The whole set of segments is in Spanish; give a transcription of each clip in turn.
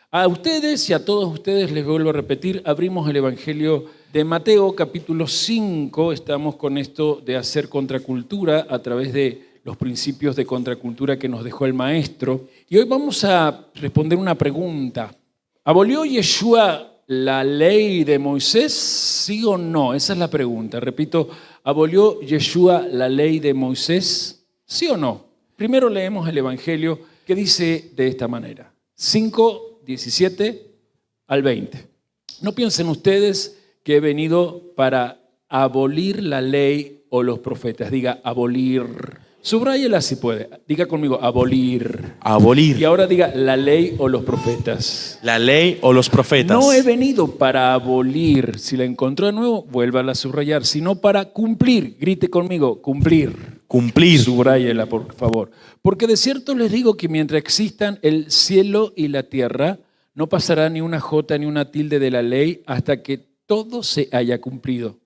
A ustedes y a todos ustedes les vuelvo a repetir, abrimos el Evangelio de Mateo capítulo 5, estamos con esto de hacer contracultura a través de los principios de contracultura que nos dejó el maestro. Y hoy vamos a responder una pregunta. ¿Abolió Yeshua la ley de Moisés? ¿Sí o no? Esa es la pregunta. Repito, ¿abolió Yeshua la ley de Moisés? ¿Sí o no? Primero leemos el Evangelio que dice de esta manera. 5:17 al 20. No piensen ustedes que he venido para abolir la ley o los profetas. Diga abolir. Subráyela si puede. Diga conmigo abolir. Abolir. Y ahora diga la ley o los profetas. La ley o los profetas. No he venido para abolir. Si la encontró de nuevo, vuélvala a subrayar. Sino para cumplir. Grite conmigo, cumplir. Cumplir. Subráyela, por favor. Porque de cierto les digo que mientras existan el cielo y la tierra, no pasará ni una jota ni una tilde de la ley hasta que todo se haya cumplido.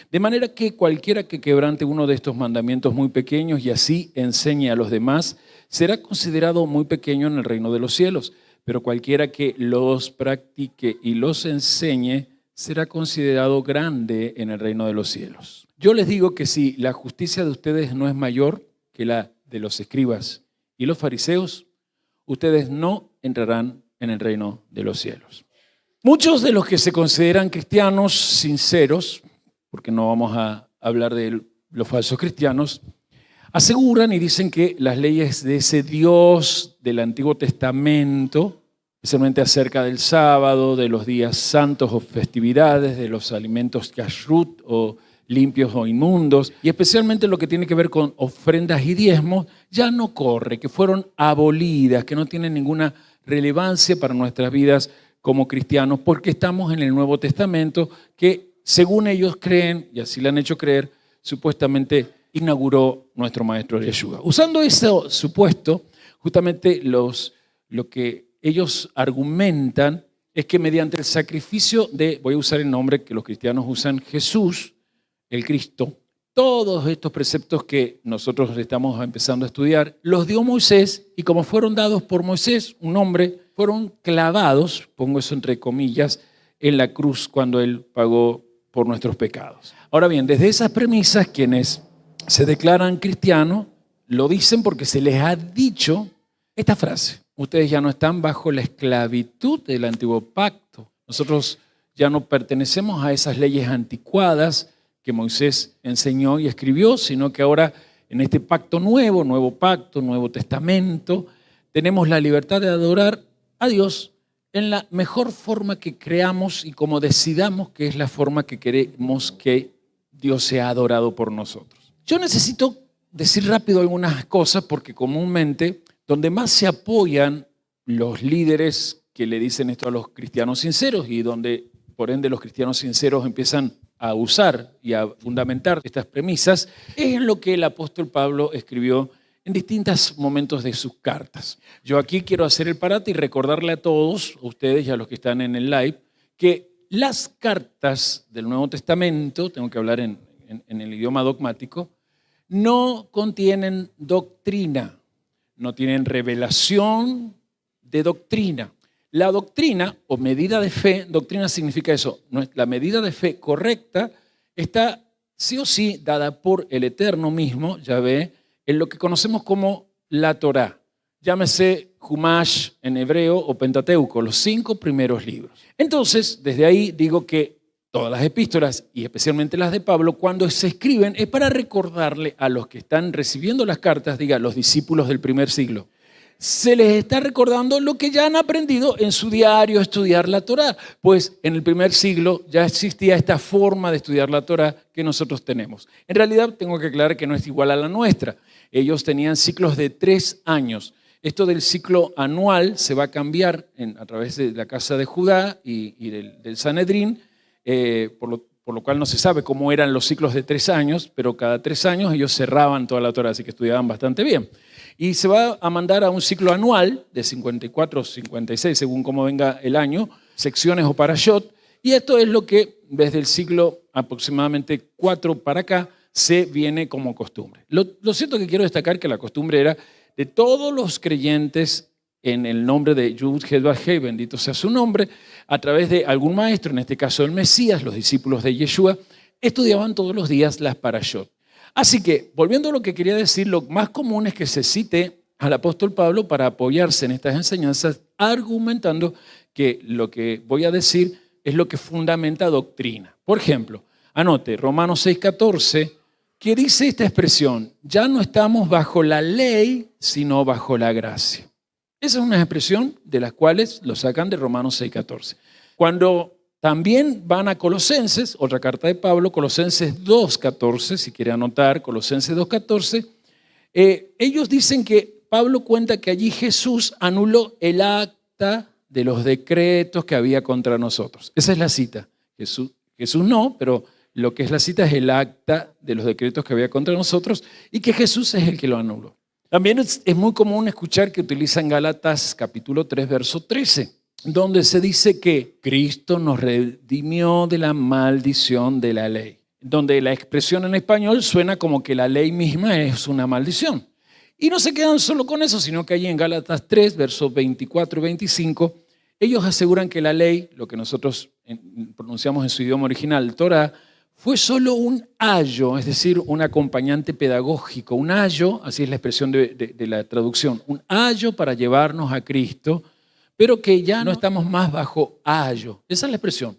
De manera que cualquiera que quebrante uno de estos mandamientos muy pequeños y así enseñe a los demás, será considerado muy pequeño en el reino de los cielos. Pero cualquiera que los practique y los enseñe, será considerado grande en el reino de los cielos. Yo les digo que si la justicia de ustedes no es mayor que la de los escribas y los fariseos, ustedes no entrarán en el reino de los cielos. Muchos de los que se consideran cristianos sinceros, porque no vamos a hablar de los falsos cristianos, aseguran y dicen que las leyes de ese Dios del Antiguo Testamento, especialmente acerca del sábado, de los días santos o festividades, de los alimentos kashrut o limpios o inmundos, y especialmente lo que tiene que ver con ofrendas y diezmos, ya no corre, que fueron abolidas, que no tienen ninguna relevancia para nuestras vidas como cristianos, porque estamos en el Nuevo Testamento que, según ellos creen, y así le han hecho creer, supuestamente inauguró nuestro maestro Yeshua. Usando ese supuesto, justamente lo que ellos argumentan es que mediante el sacrificio de, voy a usar el nombre que los cristianos usan, Jesús, el Cristo, todos estos preceptos que nosotros estamos empezando a estudiar, los dio Moisés y como fueron dados por Moisés, un hombre, fueron clavados, pongo eso entre comillas, en la cruz cuando él pagó por nuestros pecados. Ahora bien, desde esas premisas, quienes se declaran cristianos lo dicen porque se les ha dicho esta frase: ustedes ya no están bajo la esclavitud del antiguo pacto. Nosotros ya no pertenecemos a esas leyes anticuadas que Moisés enseñó y escribió, sino que ahora en este pacto nuevo pacto, nuevo testamento, tenemos la libertad de adorar a Dios en la mejor forma que creamos y como decidamos que es la forma que queremos que Dios sea adorado por nosotros. Yo necesito decir rápido algunas cosas porque comúnmente donde más se apoyan los líderes que le dicen esto a los cristianos sinceros y donde por ende los cristianos sinceros empiezan a usar y a fundamentar estas premisas, es en lo que el apóstol Pablo escribió en distintos momentos de sus cartas. Yo aquí quiero hacer el parate y recordarle a todos, a ustedes y a los que están en el live, que las cartas del Nuevo Testamento, tengo que hablar en el idioma dogmático, no contienen doctrina, no tienen revelación de doctrina. La doctrina o medida de fe, doctrina significa eso, la medida de fe correcta está sí o sí dada por el Eterno mismo, Yahvé, en lo que conocemos como la Torá. Llámese Humash en hebreo o Pentateuco, los 5 primeros libros. Entonces, desde ahí digo que todas las epístolas, y especialmente las de Pablo, cuando se escriben es para recordarle a los que están recibiendo las cartas, diga, los discípulos del primer siglo, se les está recordando lo que ya han aprendido en su diario estudiar la Torá, pues en el primer siglo ya existía esta forma de estudiar la Torá que nosotros tenemos. En realidad tengo que aclarar que no es igual a la nuestra. Ellos tenían ciclos de 3 años. Esto del ciclo anual se va a cambiar a través de la casa de Judá y del Sanedrín, por lo cual no se sabe cómo eran los ciclos de 3 años, pero cada 3 años ellos cerraban toda la Torá, así que estudiaban bastante bien. Y se va a mandar a un ciclo anual de 54 o 56, según cómo venga el año, secciones o parashot, y esto es lo que desde el siglo aproximadamente 4 para acá se viene como costumbre. Lo cierto que quiero destacar que la costumbre era de todos los creyentes en el nombre de Yud Heh Vav Hei, bendito sea su nombre, a través de algún maestro, en este caso el Mesías, los discípulos de Yeshua, estudiaban todos los días las parashot. Así que, volviendo a lo que quería decir, lo más común es que se cite al apóstol Pablo para apoyarse en estas enseñanzas, argumentando que lo que voy a decir es lo que fundamenta doctrina. Por ejemplo, anote Romanos 6:14, que dice esta expresión: ya no estamos bajo la ley, sino bajo la gracia. Esa es una expresión de las cuales lo sacan de Romanos 6:14. Cuando también van a Colosenses, otra carta de Pablo, Colosenses 2:14, si quiere anotar, Colosenses 2:14, ellos dicen que Pablo cuenta que allí Jesús anuló el acta de los decretos que había contra nosotros. Esa es la cita. Jesús no, pero lo que es la cita es el acta de los decretos que había contra nosotros y que Jesús es el que lo anuló. También es muy común escuchar que utilizan Gálatas capítulo 3, verso 13, donde se dice que Cristo nos redimió de la maldición de la ley, donde la expresión en español suena como que la ley misma es una maldición. Y no se quedan solo con eso, sino que allí en Gálatas 3, versos 24 y 25, ellos aseguran que la ley, lo que nosotros pronunciamos en su idioma original, Torah, fue solo un ayo, es decir, un acompañante pedagógico, un ayo, así es la expresión de la traducción, un ayo para llevarnos a Cristo, pero que ya no estamos más bajo ayo. Esa es la expresión.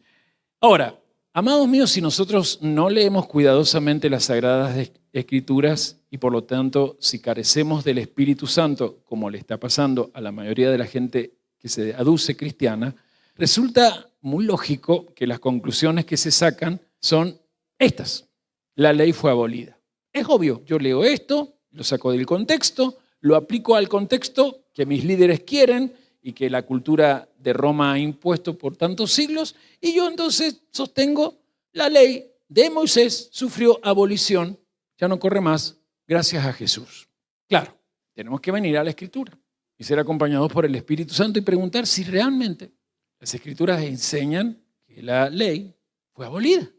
Ahora, amados míos, si nosotros no leemos cuidadosamente las Sagradas Escrituras y por lo tanto, si carecemos del Espíritu Santo, como le está pasando a la mayoría de la gente que se aduce cristiana, resulta muy lógico que las conclusiones que se sacan son estas: la ley fue abolida. Es obvio, yo leo esto, lo saco del contexto, lo aplico al contexto que mis líderes quieren y que la cultura de Roma ha impuesto por tantos siglos, y yo entonces sostengo la ley de Moisés sufrió abolición, ya no corre más, gracias a Jesús. Claro, tenemos que venir a la Escritura y ser acompañados por el Espíritu Santo y preguntar si realmente las Escrituras enseñan que la ley fue abolida.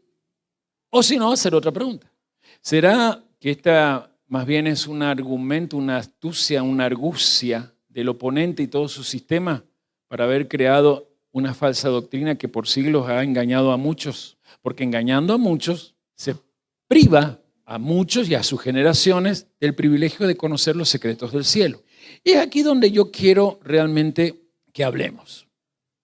O si no, hacer otra pregunta. ¿Será que esta más bien es un argumento, una astucia, una argucia del oponente y todo su sistema para haber creado una falsa doctrina que por siglos ha engañado a muchos? Porque engañando a muchos se priva a muchos y a sus generaciones del privilegio de conocer los secretos del cielo. Y es aquí donde yo quiero realmente que hablemos.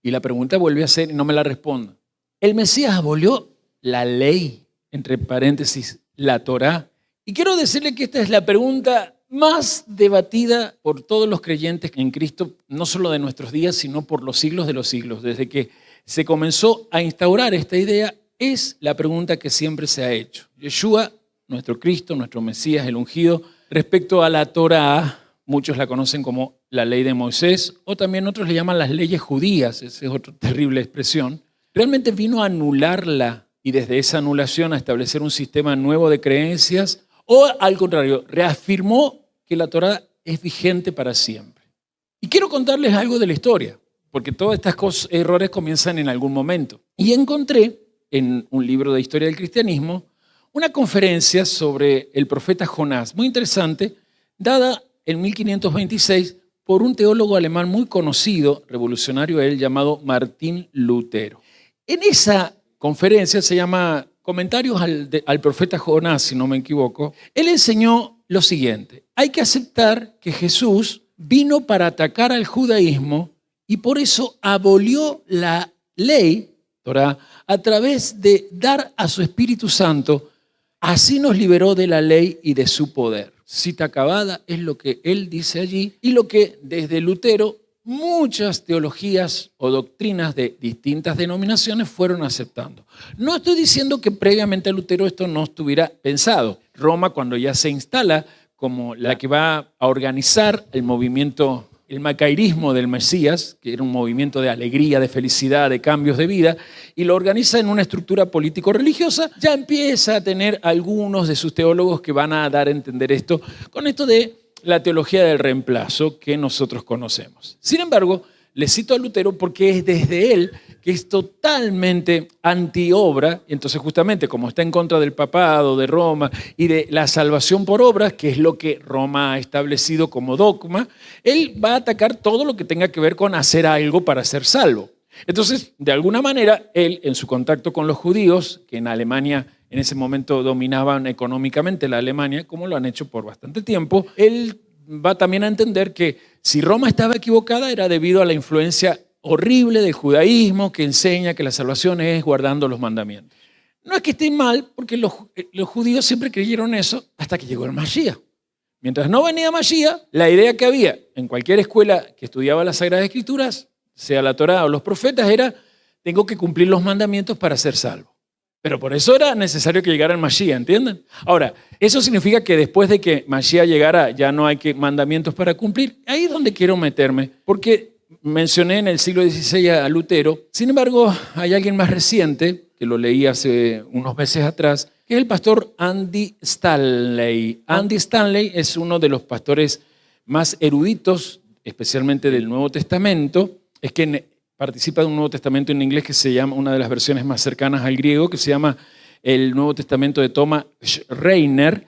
Y la pregunta vuelve a ser, y no me la respondan: ¿el Mesías abolió la ley, entre paréntesis, la Torá? Y quiero decirle que esta es la pregunta más debatida por todos los creyentes en Cristo, no solo de nuestros días, sino por los siglos de los siglos. Desde que se comenzó a instaurar esta idea, es la pregunta que siempre se ha hecho. Yeshua, nuestro Cristo, nuestro Mesías, el ungido, respecto a la Torá, muchos la conocen como la ley de Moisés, o también otros le llaman las leyes judías, esa es otra terrible expresión. Realmente vino a anularla y desde esa anulación a establecer un sistema nuevo de creencias, o al contrario, reafirmó que la Torá es vigente para siempre. Y quiero contarles algo de la historia, porque todas estas errores comienzan en algún momento. Y encontré en un libro de historia del cristianismo una conferencia sobre el profeta Jonás, muy interesante, dada en 1526 por un teólogo alemán muy conocido, revolucionario él, llamado Martín Lutero. En esa conferencia, se llama Comentarios al profeta Jonás, si no me equivoco, él enseñó lo siguiente: hay que aceptar que Jesús vino para atacar al judaísmo y por eso abolió la ley, Torá, a través de dar a su Espíritu Santo. Así nos liberó de la ley y de su poder. Cita acabada, es lo que él dice allí y lo que desde Lutero muchas teologías o doctrinas de distintas denominaciones fueron aceptando. No estoy diciendo que previamente a Lutero esto no estuviera pensado. Roma, cuando ya se instala como la que va a organizar el movimiento, el macairismo del Mesías, que era un movimiento de alegría, de felicidad, de cambios de vida, y lo organiza en una estructura político-religiosa, ya empieza a tener algunos de sus teólogos que van a dar a entender esto, con esto de la teología del reemplazo que nosotros conocemos. Sin embargo, le cito a Lutero porque es desde él que es totalmente anti-obra. Entonces, justamente, como está en contra del papado, de Roma y de la salvación por obras, que es lo que Roma ha establecido como dogma, él va a atacar todo lo que tenga que ver con hacer algo para ser salvo. Entonces, de alguna manera, él, en su contacto con los judíos, que en Alemania en ese momento dominaban económicamente la Alemania, como lo han hecho por bastante tiempo, él va también a entender que si Roma estaba equivocada era debido a la influencia horrible del judaísmo que enseña que la salvación es guardando los mandamientos. No es que esté mal, porque los judíos siempre creyeron eso hasta que llegó el Mashiach. Mientras no venía Mashiach, la idea que había en cualquier escuela que estudiaba las Sagradas Escrituras, sea la Torá o los profetas, era tengo que cumplir los mandamientos para ser salvo. Pero por eso era necesario que llegara el Mashiach, ¿entienden? Ahora, eso significa que después de que Mashiach llegara ya no hay mandamientos para cumplir. Ahí es donde quiero meterme, porque mencioné en el siglo XVI a Lutero. Sin embargo, hay alguien más reciente, que lo leí hace unos meses atrás, que es el pastor Andy Stanley. Andy Stanley es uno de los pastores más eruditos, especialmente del Nuevo Testamento. Es que participa de un Nuevo Testamento en inglés que se llama, una de las versiones más cercanas al griego, que se llama el Nuevo Testamento de Thomas Reiner.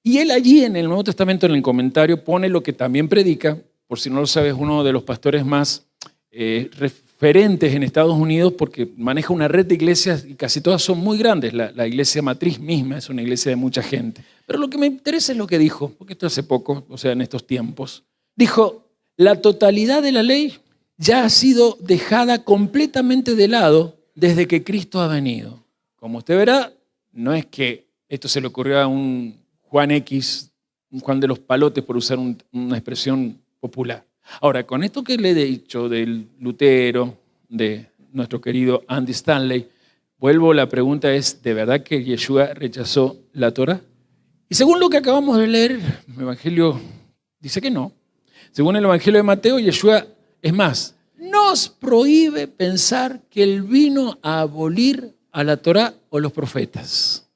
Y él allí en el Nuevo Testamento, en el comentario, pone lo que también predica. Por si no lo sabes, uno de los pastores más referentes en Estados Unidos porque maneja una red de iglesias y casi todas son muy grandes. La iglesia matriz misma es una iglesia de mucha gente. Pero lo que me interesa es lo que dijo, porque esto hace poco, o sea, en estos tiempos. Dijo, la totalidad de la ley ya ha sido dejada completamente de lado desde que Cristo ha venido. Como usted verá, no es que esto se le ocurrió a un Juan X, un Juan de los Palotes, por usar una expresión popular. Ahora, con esto que le he dicho del Lutero, de nuestro querido Andy Stanley, vuelvo, la pregunta es, ¿de verdad que Yeshua rechazó la Torá? Y según lo que acabamos de leer, el Evangelio dice que no. Según el Evangelio de Mateo, Yeshua, es más, nos prohíbe pensar que él vino a abolir a la Torá o los profetas.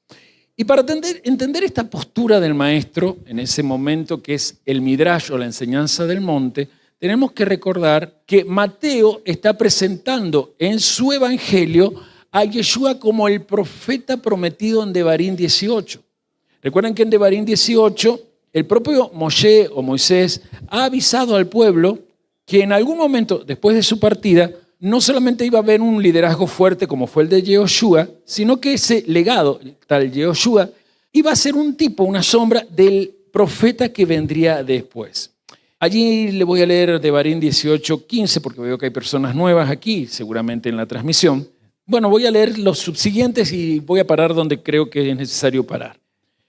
Y para entender esta postura del maestro en ese momento que es el Midrash o la enseñanza del monte, tenemos que recordar que Mateo está presentando en su evangelio a Yeshua como el profeta prometido en Devarim 18. Recuerden que en Devarim 18 el propio Moshe o Moisés ha avisado al pueblo que en algún momento después de su partida no solamente iba a haber un liderazgo fuerte como fue el de Yehoshua, sino que ese legado, tal Yehoshua, iba a ser un tipo, una sombra del profeta que vendría después. Allí le voy a leer Devarim 18:15 porque veo que hay personas nuevas aquí, seguramente en la transmisión. Bueno, voy a leer los subsiguientes y voy a parar donde creo que es necesario parar.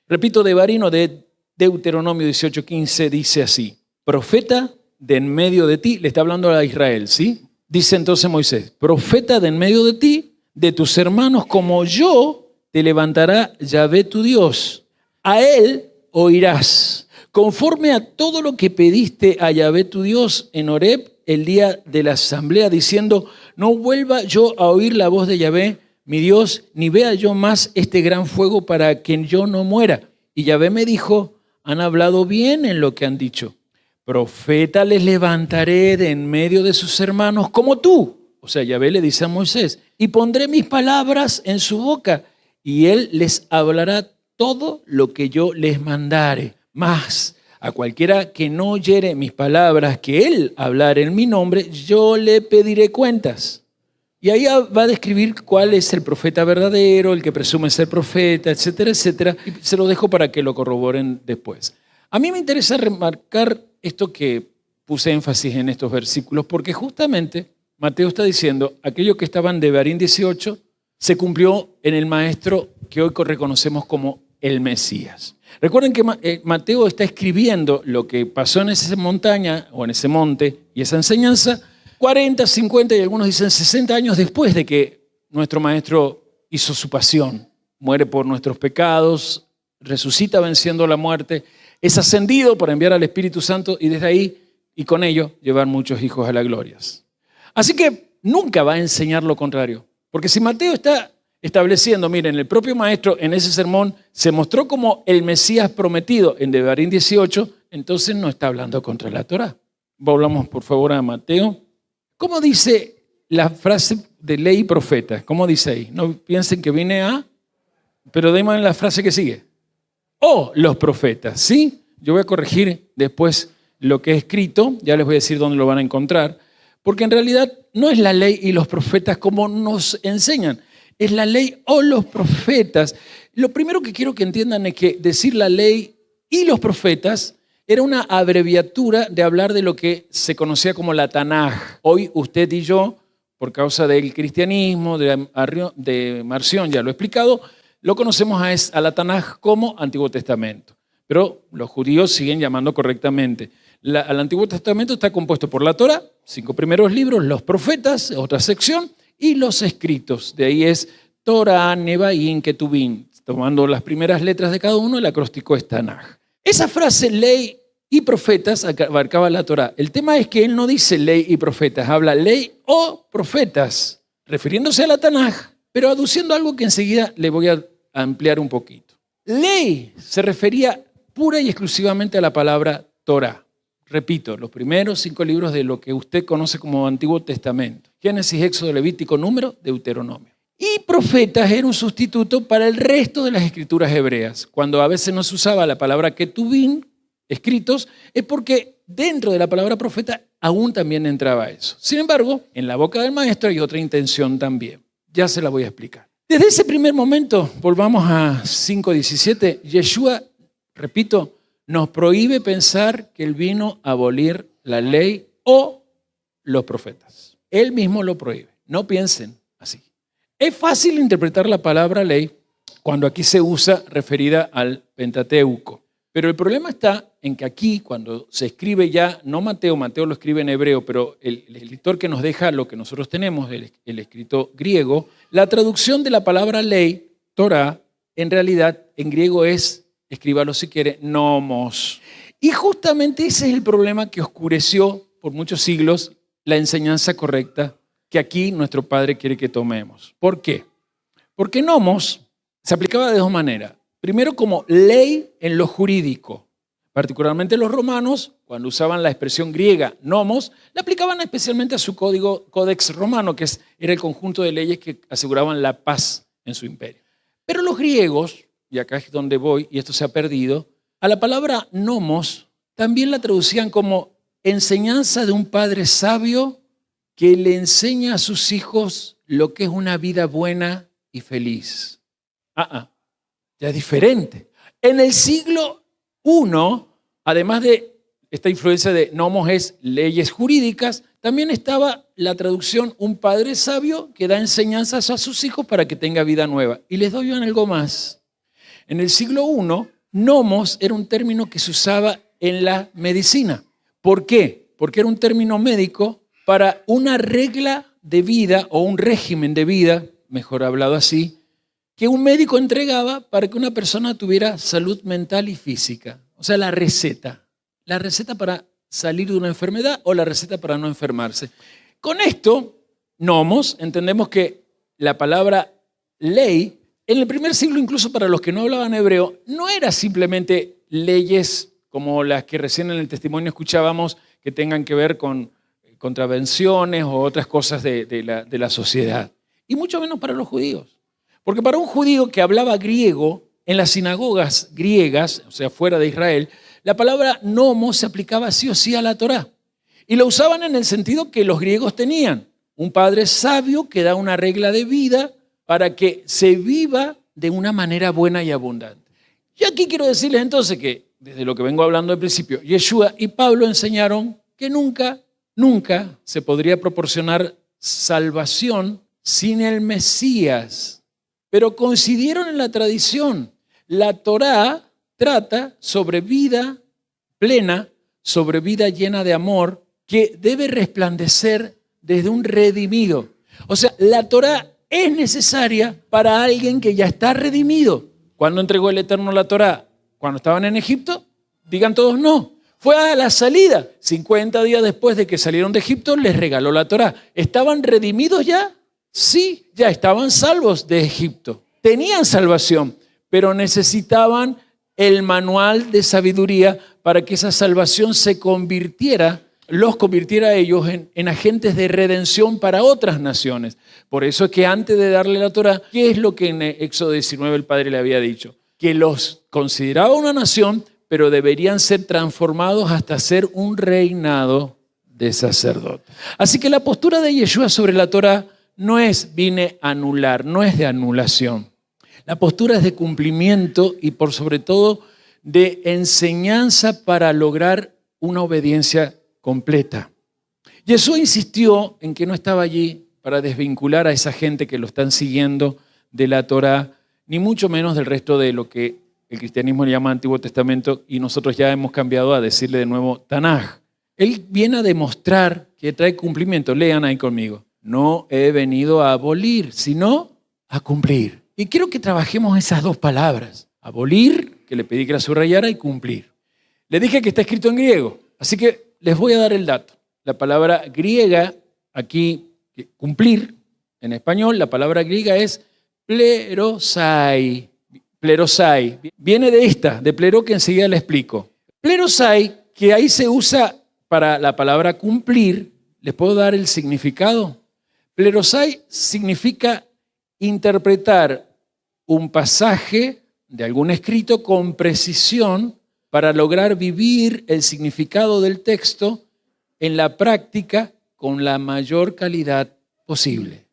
Repito, Devarim o de Deuteronomio 18:15 dice así, profeta de en medio de ti, le está hablando a Israel, ¿sí? Dice entonces Moisés, profeta de en medio de ti, de tus hermanos como yo, te levantará Yahvé tu Dios. A él oirás, conforme a todo lo que pediste a Yahvé tu Dios en Horeb el día de la asamblea, diciendo, no vuelva yo a oír la voz de Yahvé, mi Dios, ni vea yo más este gran fuego para que yo no muera. Y Yahvé me dijo, han hablado bien en lo que han dicho. Profeta les levantaré de en medio de sus hermanos como tú. O sea, Yahvé le dice a Moisés, y pondré mis palabras en su boca, y él les hablará todo lo que yo les mandare. Mas a cualquiera que no oyere mis palabras, que él hablare en mi nombre, yo le pediré cuentas. Y ahí va a describir cuál es el profeta verdadero, el que presume ser profeta, etcétera, etcétera. Y se lo dejo para que lo corroboren después. A mí me interesa remarcar esto que puse énfasis en estos versículos, porque justamente Mateo está diciendo, aquello que estaba en Devarim 18 se cumplió en el maestro que hoy reconocemos como el Mesías. Recuerden que Mateo está escribiendo lo que pasó en esa montaña o en ese monte y esa enseñanza 40, 50 y algunos dicen 60 años después de que nuestro maestro hizo su pasión, muere por nuestros pecados, resucita venciendo la muerte, es ascendido para enviar al Espíritu Santo y desde ahí y con ello llevar muchos hijos a la gloria. Así que nunca va a enseñar lo contrario, porque si Mateo está estableciendo, miren, el propio maestro en ese sermón se mostró como el Mesías prometido en Devarim 18, entonces no está hablando contra la Torá. Volvamos por favor a Mateo ¿Cómo dice la frase de ley y profeta? ¿Cómo dice ahí? No piensen que vine a... Pero démosle la frase que sigue. O los profetas, ¿sí? Yo voy a corregir después lo que he escrito, ya les voy a decir dónde lo van a encontrar, porque en realidad no es la ley y los profetas como nos enseñan, es la ley o los profetas. Lo primero que quiero que entiendan es que decir la ley y los profetas era una abreviatura de hablar de lo que se conocía como la Tanaj. Hoy usted y yo, por causa del cristianismo, de Marción, ya lo he explicado, lo conocemos a la Tanaj como Antiguo Testamento. Pero los judíos siguen llamando correctamente. Al Antiguo Testamento está compuesto por la Torá, 5 primeros libros, los profetas, otra sección, y los escritos. De ahí es Torá, Nebaín, Ketubín. Tomando las primeras letras de cada uno, el acróstico es Tanaj. Esa frase, ley y profetas, abarcaba la Torá. El tema es que él no dice ley y profetas, habla ley o profetas, refiriéndose a la Tanaj, pero aduciendo algo que enseguida le voy a ampliar un poquito. Ley se refería pura y exclusivamente a la palabra Torá. Repito, los primeros 5 libros de lo que usted conoce como Antiguo Testamento. Génesis, Éxodo, Levítico, Número, Deuteronomio. Y profetas era un sustituto para el resto de las escrituras hebreas. Cuando a veces no se usaba la palabra ketubín, escritos, es porque dentro de la palabra profeta aún también entraba eso. Sin embargo, en la boca del maestro hay otra intención también. Ya se la voy a explicar. Desde ese primer momento, volvamos a 5:17, Yeshua, repito, nos prohíbe pensar que él vino a abolir la ley o los profetas. Él mismo lo prohíbe. No piensen así. Es fácil interpretar la palabra ley cuando aquí se usa referida al Pentateuco. Pero el problema está en que aquí, cuando se escribe ya, no Mateo lo escribe en hebreo, pero el escritor que nos deja lo que nosotros tenemos, el escrito griego, la traducción de la palabra ley, Torah, en realidad en griego es, escríbalo si quiere, nomos. Y justamente ese es el problema que oscureció por muchos siglos la enseñanza correcta que aquí nuestro Padre quiere que tomemos. ¿Por qué? Porque nomos se aplicaba de 2 maneras. Primero, como ley en lo jurídico. Particularmente los romanos, cuando usaban la expresión griega nomos, la aplicaban especialmente a su códex romano, que era el conjunto de leyes que aseguraban la paz en su imperio. Pero los griegos, y acá es donde voy, y esto se ha perdido, a la palabra nomos también la traducían como enseñanza de un padre sabio que le enseña a sus hijos lo que es una vida buena y feliz. Ya es diferente. En el siglo I, además de esta influencia de nomos es leyes jurídicas, también estaba la traducción un padre sabio que da enseñanzas a sus hijos para que tenga vida nueva. Y les doy algo más. En el siglo I, nomos era un término que se usaba en la medicina. ¿Por qué? Porque era un término médico para una regla de vida o un régimen de vida, mejor hablado así, que un médico entregaba para que una persona tuviera salud mental y física. O sea, la receta para salir de una enfermedad o la receta para no enfermarse. Con esto, nomos, entendemos que la palabra ley, en el primer siglo, incluso para los que no hablaban hebreo, no era simplemente leyes como las que recién en el testimonio escuchábamos que tengan que ver con contravenciones o otras cosas de la sociedad. Y mucho menos para los judíos. Porque para un judío que hablaba griego, en las sinagogas griegas, o sea, fuera de Israel, la palabra nomos se aplicaba sí o sí a la Torá. Y lo usaban en el sentido que los griegos tenían. Un padre sabio que da una regla de vida para que se viva de una manera buena y abundante. Y aquí quiero decirles entonces que, desde lo que vengo hablando al principio, Yeshua y Pablo enseñaron que nunca se podría proporcionar salvación sin el Mesías. Pero coincidieron en la tradición. La Torá trata sobre vida plena, sobre vida llena de amor, que debe resplandecer desde un redimido. O sea, la Torá es necesaria para alguien que ya está redimido. ¿Cuándo entregó el Eterno la Torá? ¿Cuando estaban en Egipto? Digan todos no. Fue a la salida. 50 días después de que salieron de Egipto, les regaló la Torá. ¿Estaban redimidos ya? Sí, ya estaban salvos de Egipto. Tenían salvación, pero necesitaban el manual de sabiduría para que esa salvación se convirtiera los convirtiera a ellos en agentes de redención para otras naciones. Por eso es que antes de darle la Torá, ¿qué es lo que en Éxodo 19 el Padre le había dicho? Que los consideraba una nación, pero deberían ser transformados hasta ser un reinado de sacerdotes. Así que la postura de Yeshua sobre la Torá no es vine a anular, no es de anulación. La postura es de cumplimiento y por sobre todo de enseñanza para lograr una obediencia completa. Yeshua insistió en que no estaba allí para desvincular a esa gente que lo están siguiendo de la Torá, ni mucho menos del resto de lo que el cristianismo le llama Antiguo Testamento y nosotros ya hemos cambiado a decirle de nuevo Tanaj. Él viene a demostrar que trae cumplimiento. Lean ahí conmigo. No he venido a abolir, sino a cumplir. Y quiero que trabajemos esas dos palabras. Abolir, que le pedí que la subrayara, y cumplir. Le dije que está escrito en griego, así que les voy a dar el dato. La palabra griega, aquí, cumplir, en español, la palabra griega es plerosai. Plerosai. Viene de esta, de plero, que enseguida le explico. Plerosai, que ahí se usa para la palabra cumplir, ¿les puedo dar el significado? Plerosai significa interpretar un pasaje de algún escrito con precisión para lograr vivir el significado del texto en la práctica con la mayor calidad posible.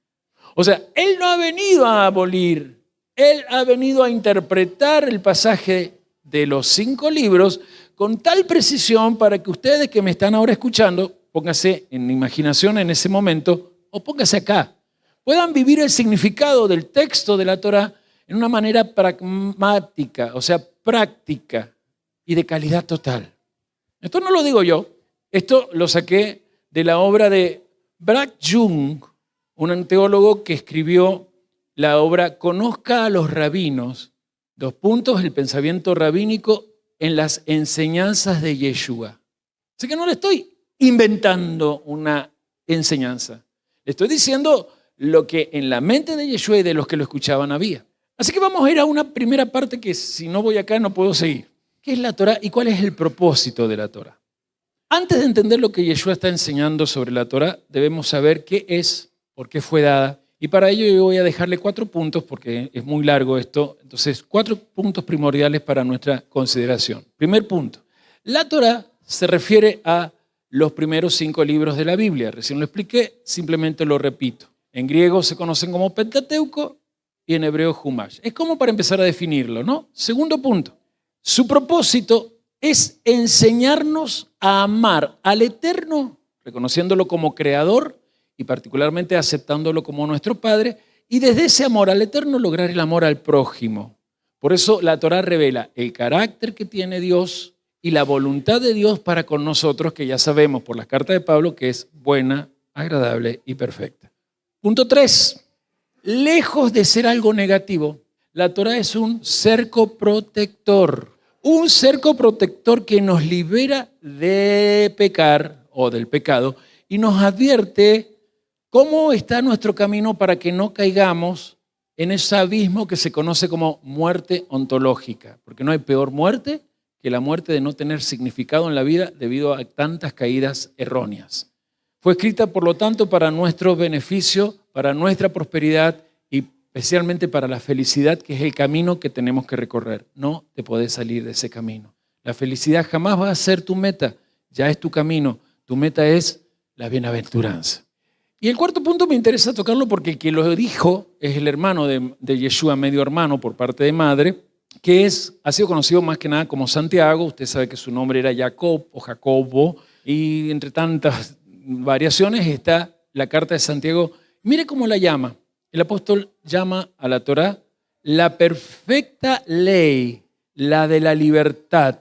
O sea, él no ha venido a abolir, él ha venido a interpretar el pasaje de los 5 libros con tal precisión para que ustedes que me están ahora escuchando, póngase en imaginación en ese momento o póngase acá, puedan vivir el significado del texto de la Torá en una manera pragmática, o sea, práctica y de calidad total. Esto no lo digo yo, esto lo saqué de la obra de Brad Jung, un teólogo que escribió la obra Conozca a los rabinos, el pensamiento rabínico en las enseñanzas de Yeshua. Así que no le estoy inventando una enseñanza, le estoy diciendo lo que en la mente de Yeshua y de los que lo escuchaban había. Así que vamos a ir a una primera parte que si no voy acá no puedo seguir. ¿Qué es la Torá y cuál es el propósito de la Torá? Antes de entender lo que Yeshua está enseñando sobre la Torá, debemos saber qué es, por qué fue dada. Y para ello yo voy a dejarle 4 puntos, porque es muy largo esto. Entonces, 4 puntos primordiales para nuestra consideración. Primer punto. La Torá se refiere a los primeros 5 libros de la Biblia. Recién lo expliqué, simplemente lo repito. En griego se conocen como Pentateuco y en hebreo Humash. Es como para empezar a definirlo, ¿no? Segundo punto. Su propósito es enseñarnos a amar al Eterno, reconociéndolo como creador y particularmente aceptándolo como nuestro Padre, y desde ese amor al Eterno lograr el amor al prójimo. Por eso la Torá revela el carácter que tiene Dios y la voluntad de Dios para con nosotros, que ya sabemos por las cartas de Pablo que es buena, agradable y perfecta. Punto 3. Lejos de ser algo negativo, la Torá es un cerco protector. Un cerco protector que nos libera de pecar o del pecado y nos advierte cómo está nuestro camino para que no caigamos en ese abismo que se conoce como muerte ontológica. Porque no hay peor muerte que la muerte de no tener significado en la vida debido a tantas caídas erróneas. Fue escrita, por lo tanto, para nuestro beneficio, para nuestra prosperidad y especialmente para la felicidad, que es el camino que tenemos que recorrer. No te podés salir de ese camino. La felicidad jamás va a ser tu meta, ya es tu camino. Tu meta es la bienaventuranza. Y el cuarto punto me interesa tocarlo porque el que lo dijo es el hermano de Yeshua, medio hermano por parte de madre, que ha sido conocido más que nada como Santiago. Usted sabe que su nombre era Jacob o Jacobo, y entre tantas variaciones está la carta de Santiago. Mire cómo la llama. El apóstol llama a la Torá la perfecta ley, la de la libertad.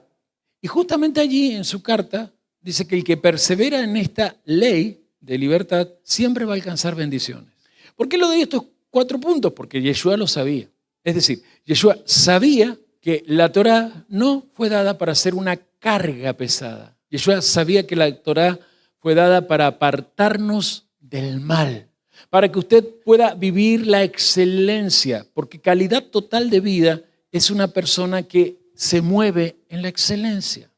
Y justamente allí en su carta dice que el que persevera en esta ley de libertad siempre va a alcanzar bendiciones. ¿Por qué lo doy estos 4 puntos? Porque Yeshua lo sabía. Es decir, Yeshua sabía que la Torá no fue dada para ser una carga pesada. Yeshua sabía que la Torá fue dada para apartarnos del mal, para que usted pueda vivir la excelencia, porque calidad total de vida es una persona que se mueve en la excelencia.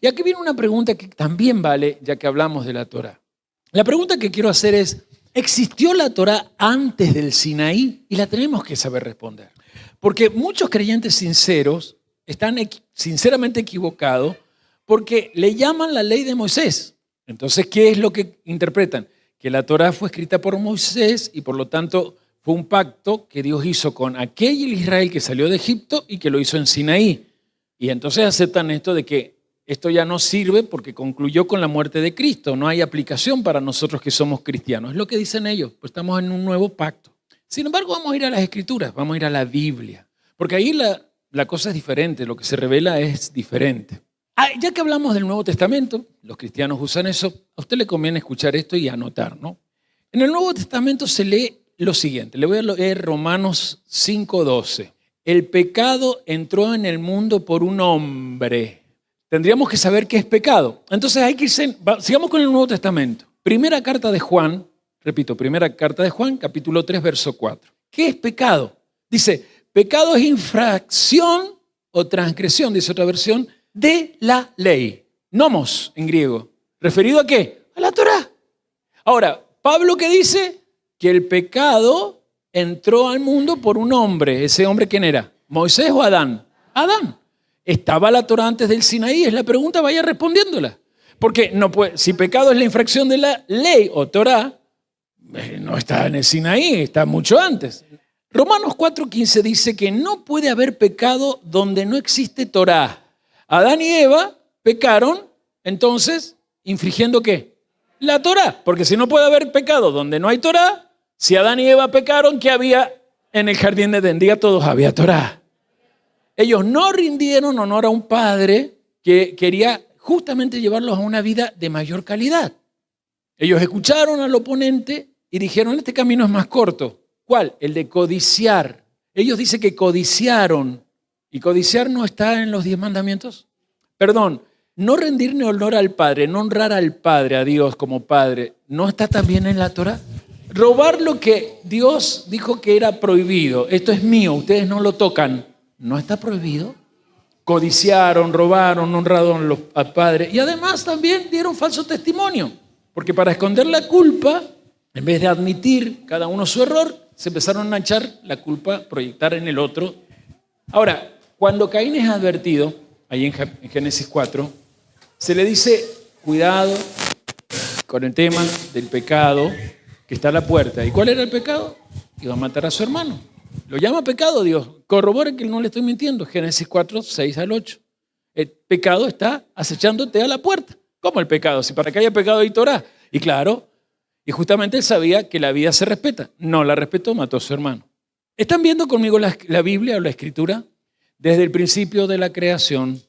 Y aquí viene una pregunta que también vale, ya que hablamos de la Torá. La pregunta que quiero hacer es, ¿existió la Torá antes del Sinaí? Y la tenemos que saber responder. Porque muchos creyentes sinceros están sinceramente equivocados porque le llaman la ley de Moisés. Entonces, ¿qué es lo que interpretan? Que la Torá fue escrita por Moisés y por lo tanto fue un pacto que Dios hizo con aquel Israel que salió de Egipto y que lo hizo en Sinaí. Y entonces aceptan esto de que esto ya no sirve porque concluyó con la muerte de Cristo. No hay aplicación para nosotros que somos cristianos. Es lo que dicen ellos, pues estamos en un nuevo pacto. Sin embargo, vamos a ir a las Escrituras, vamos a ir a la Biblia. Porque ahí la cosa es diferente, lo que se revela es diferente. Ya que hablamos del Nuevo Testamento, los cristianos usan eso, a usted le conviene escuchar esto y anotar, ¿no? En el Nuevo Testamento se lee lo siguiente, le voy a leer Romanos 5:12. El pecado entró en el mundo por un hombre. Tendríamos que saber qué es pecado. Entonces hay que irse, sigamos con el Nuevo Testamento. Primera carta de Juan, repito, primera carta de Juan, capítulo 3, verso 4. ¿Qué es pecado? Dice, pecado es infracción o transgresión, dice otra versión, de la ley. Nomos en griego. ¿Referido a qué? A la Torá. Ahora, Pablo, ¿qué dice? Que el pecado entró al mundo por un hombre. ¿Ese hombre quién era? ¿Moisés o Adán? Adán. ¿Estaba la Torá antes del Sinaí? Es la pregunta, vaya respondiéndola. Porque no puede, si pecado es la infracción de la ley o Torá, no está en el Sinaí, está mucho antes. Romanos 4:15 dice que no puede haber pecado donde no existe Torá. Adán y Eva pecaron, entonces, infringiendo ¿qué? La Torá. Porque si no puede haber pecado donde no hay Torá, si Adán y Eva pecaron, ¿qué había en el jardín de Edén? Diga todos, había Torá. Ellos no rindieron honor a un padre que quería justamente llevarlos a una vida de mayor calidad. Ellos escucharon al oponente y dijeron, este camino es más corto. ¿Cuál? El de codiciar. Ellos dicen que codiciaron. ¿Y codiciar no está en los 10 mandamientos? Perdón, no rendirle honor al Padre, no honrar al Padre, a Dios como Padre, ¿no está también en la Torá? Robar lo que Dios dijo que era prohibido. Esto es mío, ustedes no lo tocan. ¿No está prohibido? Codiciaron, robaron, no honraron al Padre. Y además también dieron falso testimonio. Porque para esconder la culpa, en vez de admitir cada uno su error, se empezaron a echar la culpa, proyectar en el otro. Ahora, cuando Caín es advertido, ahí en Génesis 4, se le dice, cuidado con el tema del pecado que está a la puerta. ¿Y cuál era el pecado? Iba a matar a su hermano. Lo llama pecado Dios. Corrobore que no le estoy mintiendo. Génesis 4, 6 al 8. El pecado está acechándote a la puerta. ¿Cómo el pecado? Si para que haya pecado hay Torá. Y claro, y justamente él sabía que la vida se respeta. No la respetó, mató a su hermano. ¿Están viendo conmigo la Biblia o la Escritura? Desde el principio de la creación,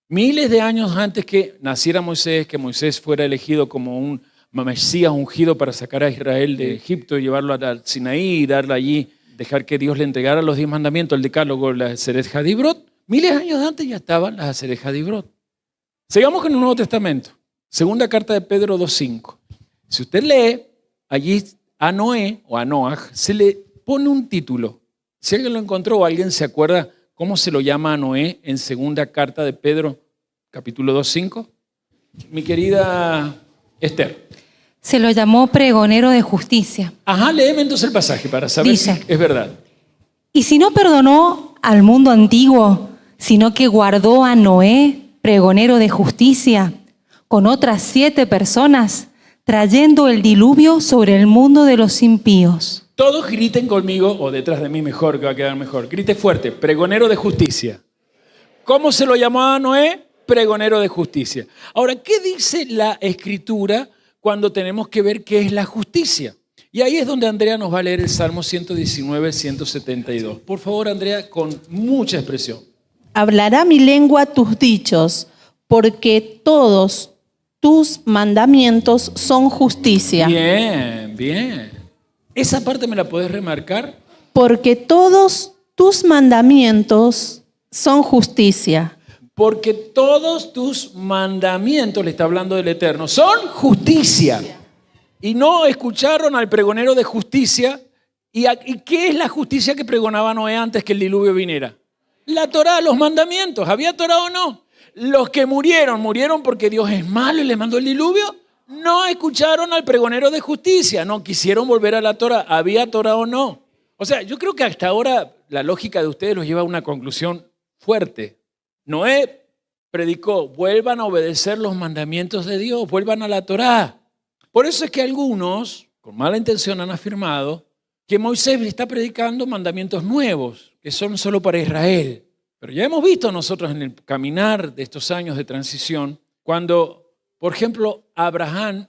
miles de años antes que naciera Moisés, que Moisés fuera elegido como un Mesías ungido para sacar a Israel de Egipto y llevarlo al Sinaí y darle allí, dejar que Dios le entregara los 10 mandamientos, el decálogo, la Aseret Hadibrot. Miles de años antes ya estaban las Aseret Hadibrot. Sigamos con el Nuevo Testamento. Segunda carta de Pedro 2:5. Si usted lee, allí a Noé o a Noaj se le pone un título. Si alguien lo encontró o alguien se acuerda cómo se lo llama a Noé en segunda carta de Pedro, capítulo 2:5. Mi querida Esther. Se lo llamó pregonero de justicia. Ajá, léeme entonces el pasaje para saber Dice, si es verdad. Y si no perdonó al mundo antiguo, sino que guardó a Noé, pregonero de justicia, con otras 7 personas, trayendo el diluvio sobre el mundo de los impíos. Todos griten conmigo, o detrás de mí mejor, que va a quedar mejor. Grite fuerte, pregonero de justicia. ¿Cómo se lo llamó a Noé? Pregonero de justicia. Ahora, ¿qué dice la Escritura cuando tenemos que ver qué es la justicia? Y ahí es donde Andrea nos va a leer el Salmo 119, 172. Por favor, Andrea, con mucha expresión. Hablará mi lengua tus dichos, porque todos tus mandamientos son justicia. Bien, bien. ¿Esa parte me la podés remarcar? Porque todos tus mandamientos son justicia. Porque todos tus mandamientos, le está hablando del Eterno, son justicia. Y no escucharon al pregonero de justicia. ¿Y qué es la justicia que pregonaba Noé antes que el diluvio viniera? La Torá, los mandamientos. ¿Había Torá o no? Los que murieron porque Dios es malo y les mandó el diluvio. No escucharon al pregonero de justicia, no quisieron volver a la Torá. ¿Había Torá o no? O sea, yo creo que hasta ahora la lógica de ustedes los lleva a una conclusión fuerte. Noé predicó, vuelvan a obedecer los mandamientos de Dios, vuelvan a la Torá. Por eso es que algunos, con mala intención, han afirmado que Moisés está predicando mandamientos nuevos, que son solo para Israel. Pero ya hemos visto nosotros en el caminar de estos años de transición, cuando, por ejemplo, Abraham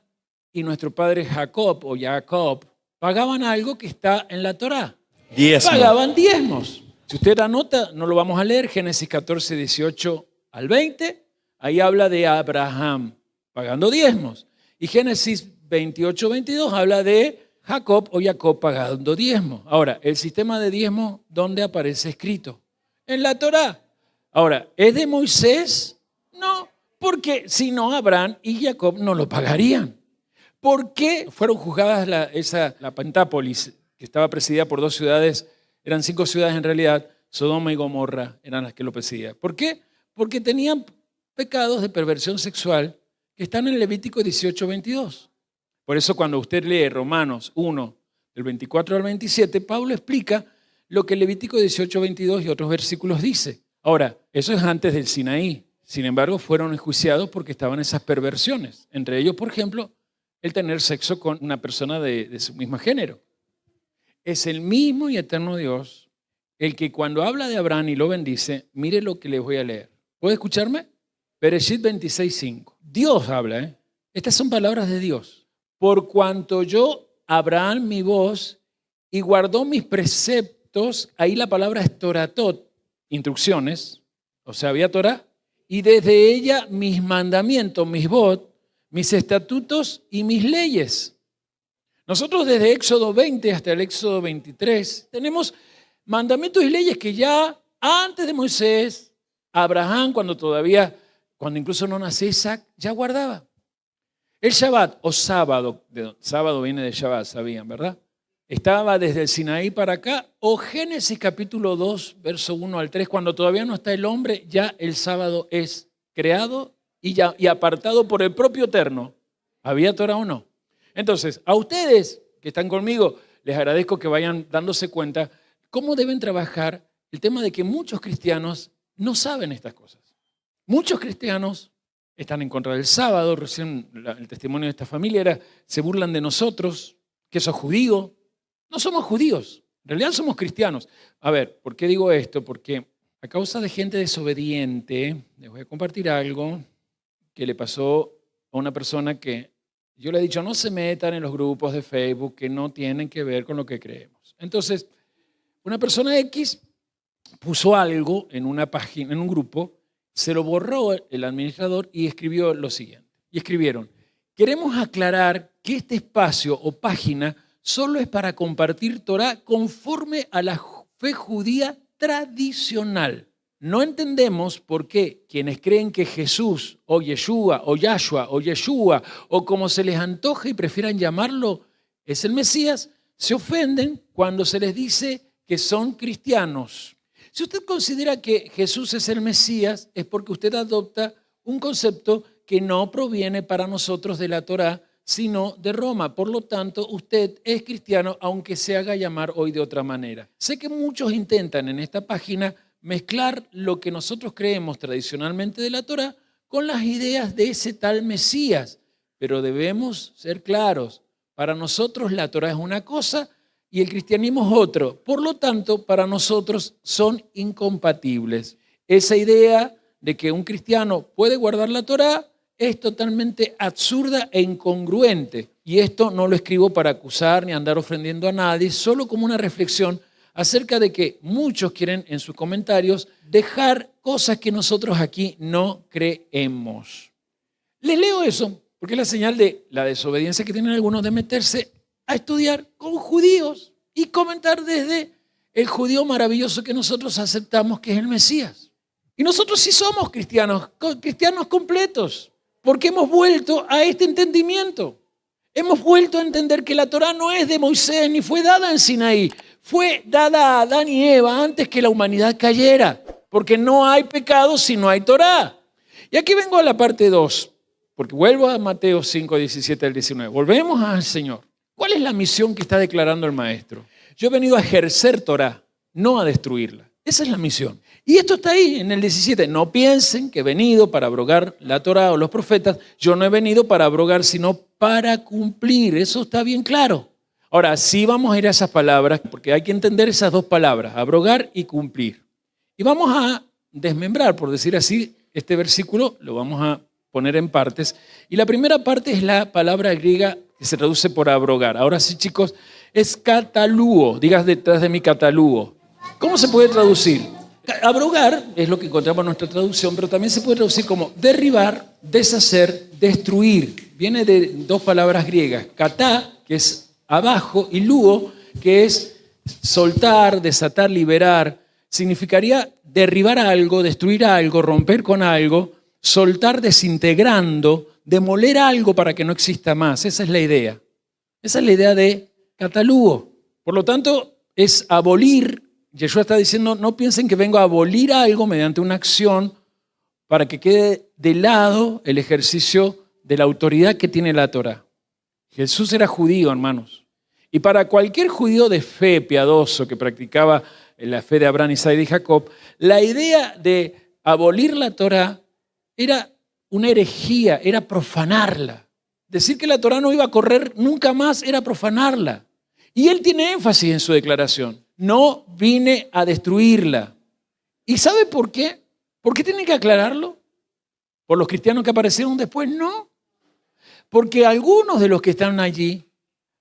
y nuestro padre Jacob pagaban algo que está en la Torá. Diezmo. Pagaban diezmos. Si usted anota, no lo vamos a leer, Génesis 14, 18 al 20, ahí habla de Abraham pagando diezmos. Y Génesis 28, 22 habla de Jacob pagando diezmos. Ahora, el sistema de diezmos, ¿dónde aparece escrito? En la Torá. Ahora, ¿es de Moisés? No, porque si no, Abraham y Jacob no lo pagarían. ¿Por qué fueron juzgadas la Pentápolis, que estaba presidida por 2 ciudades? Eran 5 ciudades en realidad, Sodoma y Gomorra eran las que lo presidían. ¿Por qué? Porque tenían pecados de perversión sexual que están en Levítico 18, 22. Por eso cuando usted lee Romanos 1, del 24 al 27, Pablo explica lo que Levítico 18, 22 y otros versículos dice. Ahora, eso es antes del Sinaí. Sin embargo, fueron enjuiciados porque estaban esas perversiones. Entre ellos, por ejemplo, el tener sexo con una persona de su mismo género. Es el mismo y eterno Dios el que cuando habla de Abraham y lo bendice, mire lo que les voy a leer. ¿Puede escucharme? Bereshit 26:5. Dios habla, Estas son palabras de Dios. Por cuanto oyó Abraham mi voz y guardó mis preceptos, ahí la palabra es toratot, instrucciones, o sea, había Torah, y desde ella mis mandamientos, mis vot, mis estatutos y mis leyes. Nosotros desde Éxodo 20 hasta el Éxodo 23 tenemos mandamientos y leyes que ya antes de Moisés, Abraham, cuando incluso no nació Isaac, ya guardaba. El Shabbat o sábado, sábado viene de Shabbat, sabían, ¿verdad? Estaba desde el Sinaí para acá, o Génesis capítulo 2, verso 1 al 3, cuando todavía no está el hombre, ya el sábado es creado y apartado por el propio Eterno. ¿Había Torah o no? Entonces, a ustedes que están conmigo, les agradezco que vayan dándose cuenta cómo deben trabajar el tema de que muchos cristianos no saben estas cosas. Muchos cristianos están en contra del sábado. Recién el testimonio de esta familia era, se burlan de nosotros, que sos judío. No somos judíos, en realidad somos cristianos. A ver, ¿por qué digo esto? Porque a causa de gente desobediente, les voy a compartir algo que le pasó a una persona que yo le he dicho, no se metan en los grupos de Facebook que no tienen que ver con lo que creemos. Entonces, una persona X puso algo en una página, en un grupo, se lo borró el administrador y escribió lo siguiente. Y escribieron, queremos aclarar que este espacio o página solo es para compartir Torah conforme a la fe judía tradicional. No entendemos por qué quienes creen que Jesús o Yeshua o Yahshua o Yeshua o como se les antoje y prefieran llamarlo es el Mesías, se ofenden cuando se les dice que son cristianos. Si usted considera que Jesús es el Mesías, es porque usted adopta un concepto que no proviene para nosotros de la Torá, sino de Roma. Por lo tanto, usted es cristiano, aunque se haga llamar hoy de otra manera. Sé que muchos intentan en esta página mezclar lo que nosotros creemos tradicionalmente de la Torá con las ideas de ese tal Mesías, pero debemos ser claros. Para nosotros la Torá es una cosa y el cristianismo es otro. Por lo tanto, para nosotros son incompatibles. Esa idea de que un cristiano puede guardar la Torá es totalmente absurda e incongruente. Y esto no lo escribo para acusar ni andar ofendiendo a nadie, solo como una reflexión acerca de que muchos quieren en sus comentarios dejar cosas que nosotros aquí no creemos. Les leo eso porque es la señal de la desobediencia que tienen algunos de meterse a estudiar con judíos y comentar desde el judío maravilloso que nosotros aceptamos que es el Mesías. Y nosotros sí somos cristianos completos, porque hemos vuelto a este entendimiento. Hemos vuelto a entender que la Torá no es de Moisés ni fue dada en Sinaí. Fue dada a Adán y Eva antes que la humanidad cayera, porque no hay pecado si no hay Torá. Y aquí vengo a la parte 2, porque vuelvo a Mateo 5, 17 al 19. Volvemos al Señor. ¿Cuál es la misión que está declarando el maestro? Yo he venido a ejercer Torah, no a destruirla. Esa es la misión. Y esto está ahí en el 17. No piensen que he venido para abrogar la Torah o los profetas. Yo no he venido para abrogar, sino para cumplir. Eso está bien claro. Ahora, sí vamos a ir a esas palabras, porque hay que entender esas dos palabras, abrogar y cumplir. Y vamos a desmembrar, por decir así, este versículo, lo vamos a poner en partes. Y la primera parte es la palabra griega que se traduce por abrogar. Ahora sí, chicos, es catalúo. Digas detrás de mí catalúo. ¿Cómo se puede traducir? Abrogar es lo que encontramos en nuestra traducción, pero también se puede traducir como derribar, deshacer, destruir. Viene de dos palabras griegas, katá, que es abajo, y luo, que es soltar, desatar, liberar. Significaría derribar algo, destruir algo, romper con algo, soltar desintegrando, demoler algo para que no exista más. Esa es la idea. Esa es la idea de catalúo. Por lo tanto, es abolir. Yeshua está diciendo, no piensen que vengo a abolir algo mediante una acción para que quede de lado el ejercicio de la autoridad que tiene la Torah. Jesús era judío, hermanos. Y para cualquier judío de fe piadoso que practicaba la fe de Abraham, Isaac y Jacob, la idea de abolir la Torah era una herejía, era profanarla. Decir que la Torah no iba a correr nunca más era profanarla. Y él tiene énfasis en su declaración. No vine a destruirla. ¿Y sabe por qué? ¿Por qué tienen que aclararlo? ¿Por los cristianos que aparecieron después? No. Porque algunos de los que están allí,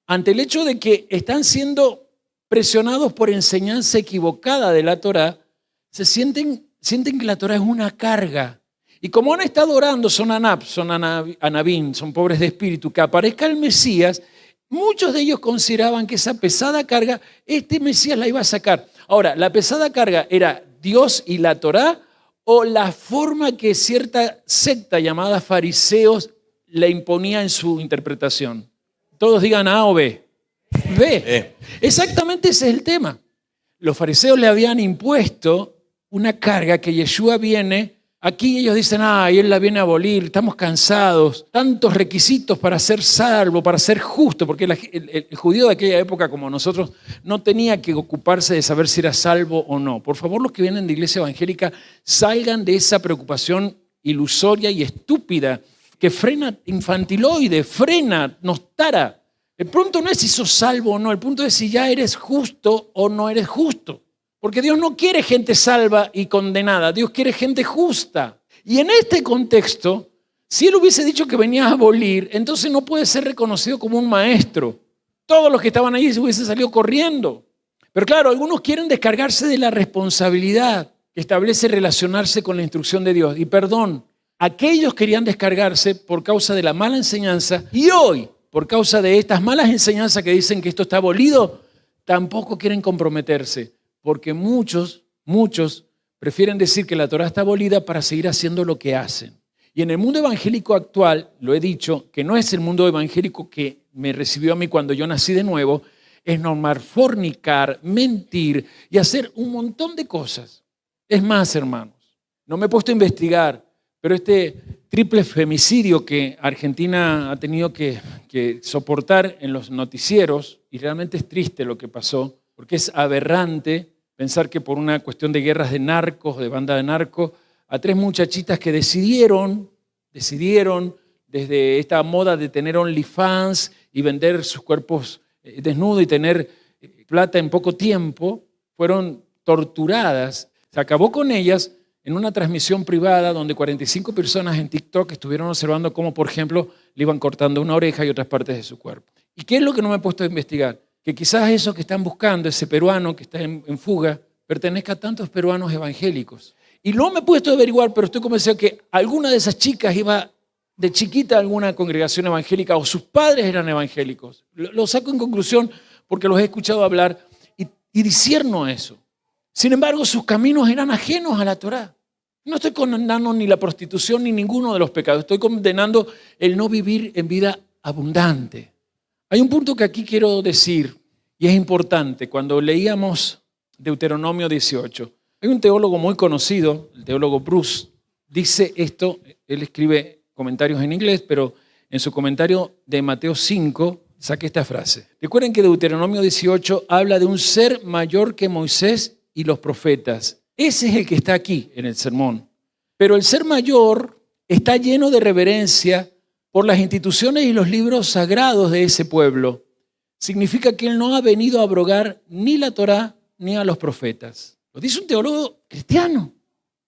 ante el hecho de que están siendo presionados por enseñanza equivocada de la Torah, sienten que la Torah es una carga. Y como han estado orando, son anabín, son pobres de espíritu, que aparezca el Mesías, muchos de ellos consideraban que esa pesada carga, este Mesías la iba a sacar. Ahora, ¿la pesada carga era Dios y la Torá o la forma que cierta secta llamada fariseos le imponía en su interpretación? Todos digan A o B. B. Exactamente ese es el tema. Los fariseos le habían impuesto una carga que Yeshua viene. Aquí ellos dicen, y él la viene a abolir, estamos cansados, tantos requisitos para ser salvo, para ser justo, porque el judío de aquella época como nosotros no tenía que ocuparse de saber si era salvo o no. Por favor, los que vienen de iglesia evangélica, salgan de esa preocupación ilusoria y estúpida que frena, infantiloide, frena, nos tara. El punto no es si sos salvo o no, el punto es si ya eres justo o no eres justo. Porque Dios no quiere gente salva y condenada, Dios quiere gente justa. Y en este contexto, si Él hubiese dicho que venía a abolir, entonces no puede ser reconocido como un maestro. Todos los que estaban allí se hubiesen salido corriendo. Pero claro, algunos quieren descargarse de la responsabilidad que establece relacionarse con la instrucción de Dios. Y perdón, aquellos querían descargarse por causa de la mala enseñanza y hoy, por causa de estas malas enseñanzas que dicen que esto está abolido, tampoco quieren comprometerse. Porque muchos prefieren decir que la Torah está abolida para seguir haciendo lo que hacen. Y en el mundo evangélico actual, lo he dicho, que no es el mundo evangélico que me recibió a mí cuando yo nací de nuevo, es normal fornicar, mentir y hacer un montón de cosas. Es más, hermanos, no me he puesto a investigar, pero este triple femicidio que Argentina ha tenido que soportar en los noticieros, y realmente es triste lo que pasó, porque es aberrante pensar que por una cuestión de guerras de narcos, de banda de narcos, a 3 muchachitas que decidieron desde esta moda de tener OnlyFans y vender sus cuerpos desnudos y tener plata en poco tiempo, fueron torturadas. Se acabó con ellas en una transmisión privada donde 45 personas en TikTok estuvieron observando cómo, por ejemplo, le iban cortando una oreja y otras partes de su cuerpo. ¿Y qué es lo que no me he puesto a investigar? Que quizás eso que están buscando, ese peruano que está en fuga, pertenezca a tantos peruanos evangélicos. Y no me he puesto a averiguar, pero estoy convencido que alguna de esas chicas iba de chiquita a alguna congregación evangélica o sus padres eran evangélicos. Lo saco en conclusión porque los he escuchado hablar y discierno eso. Sin embargo, sus caminos eran ajenos a la Torá. No estoy condenando ni la prostitución ni ninguno de los pecados. Estoy condenando el no vivir en vida abundante. Hay un punto que aquí quiero decir y es importante. Cuando leíamos Deuteronomio 18, hay un teólogo muy conocido, el teólogo Bruce, dice esto, él escribe comentarios en inglés, pero en su comentario de Mateo 5, saqué esta frase. Recuerden que Deuteronomio 18 habla de un ser mayor que Moisés y los profetas. Ese es el que está aquí en el sermón. Pero el ser mayor está lleno de reverencia por las instituciones y los libros sagrados de ese pueblo. Significa que él no ha venido a abrogar ni la Torá ni a los profetas. Lo dice un teólogo cristiano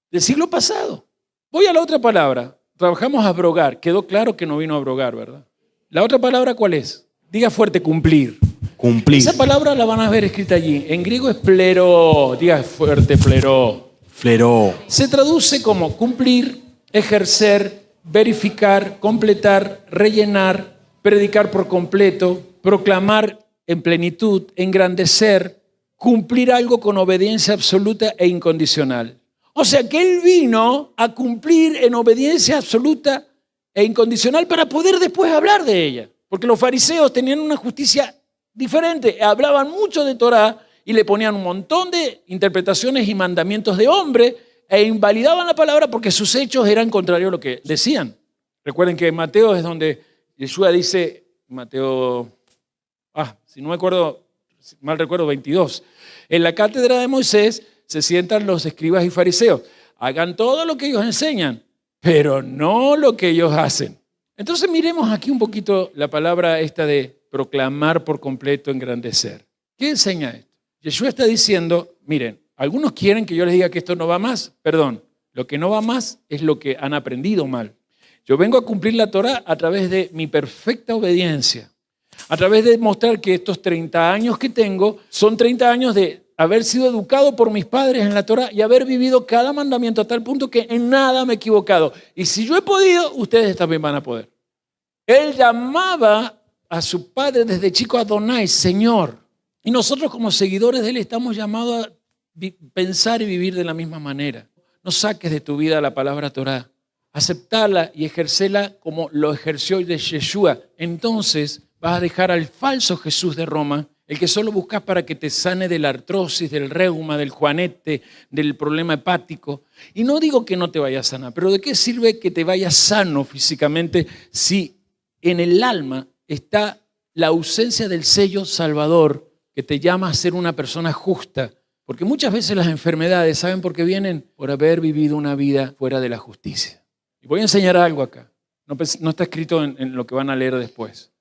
del siglo pasado. Voy a la otra palabra. Trabajamos abrogar. Quedó claro que no vino a abrogar, ¿verdad? La otra palabra, ¿cuál es? Diga fuerte, cumplir. Cumplir. Esa palabra la van a ver escrita allí. En griego es plero. Diga fuerte, plero. Fleró. Se traduce como cumplir, ejercer, verificar, completar, rellenar, predicar por completo, proclamar en plenitud, engrandecer, cumplir algo con obediencia absoluta e incondicional. O sea que él vino a cumplir en obediencia absoluta e incondicional para poder después hablar de ella. Porque los fariseos tenían una justicia diferente, hablaban mucho de Torá y le ponían un montón de interpretaciones y mandamientos de hombre e invalidaban la palabra porque sus hechos eran contrarios a lo que decían. Recuerden que Mateo es donde Yeshua dice, Mateo, si no me acuerdo, mal recuerdo, 22. En la cátedra de Moisés se sientan los escribas y fariseos. Hagan todo lo que ellos enseñan, pero no lo que ellos hacen. Entonces miremos aquí un poquito la palabra esta de proclamar por completo, engrandecer. ¿Qué enseña esto? Yeshua está diciendo, miren, algunos quieren que yo les diga que esto no va más. Perdón, lo que no va más es lo que han aprendido mal. Yo vengo a cumplir la Torá a través de mi perfecta obediencia, a través de mostrar que estos 30 años que tengo son 30 años de haber sido educado por mis padres en la Torá y haber vivido cada mandamiento a tal punto que en nada me he equivocado. Y si yo he podido, ustedes también van a poder. Él llamaba a su padre desde chico Adonai, Señor. Y nosotros como seguidores de Él estamos llamados a pensar y vivir de la misma manera. No saques de tu vida la palabra Torá. Aceptarla y ejercerla como lo ejerció de Yeshua. Entonces vas a dejar al falso Jesús de Roma, el que solo buscas para que te sane de la artrosis, del reuma, del juanete, del problema hepático. Y no digo que no te vayas sana, pero ¿de qué sirve que te vayas sano físicamente si en el alma está la ausencia del sello salvador que te llama a ser una persona justa? Porque muchas veces las enfermedades, ¿saben por qué vienen? Por haber vivido una vida fuera de la justicia. Y voy a enseñar algo acá. No está escrito en lo que van a leer después.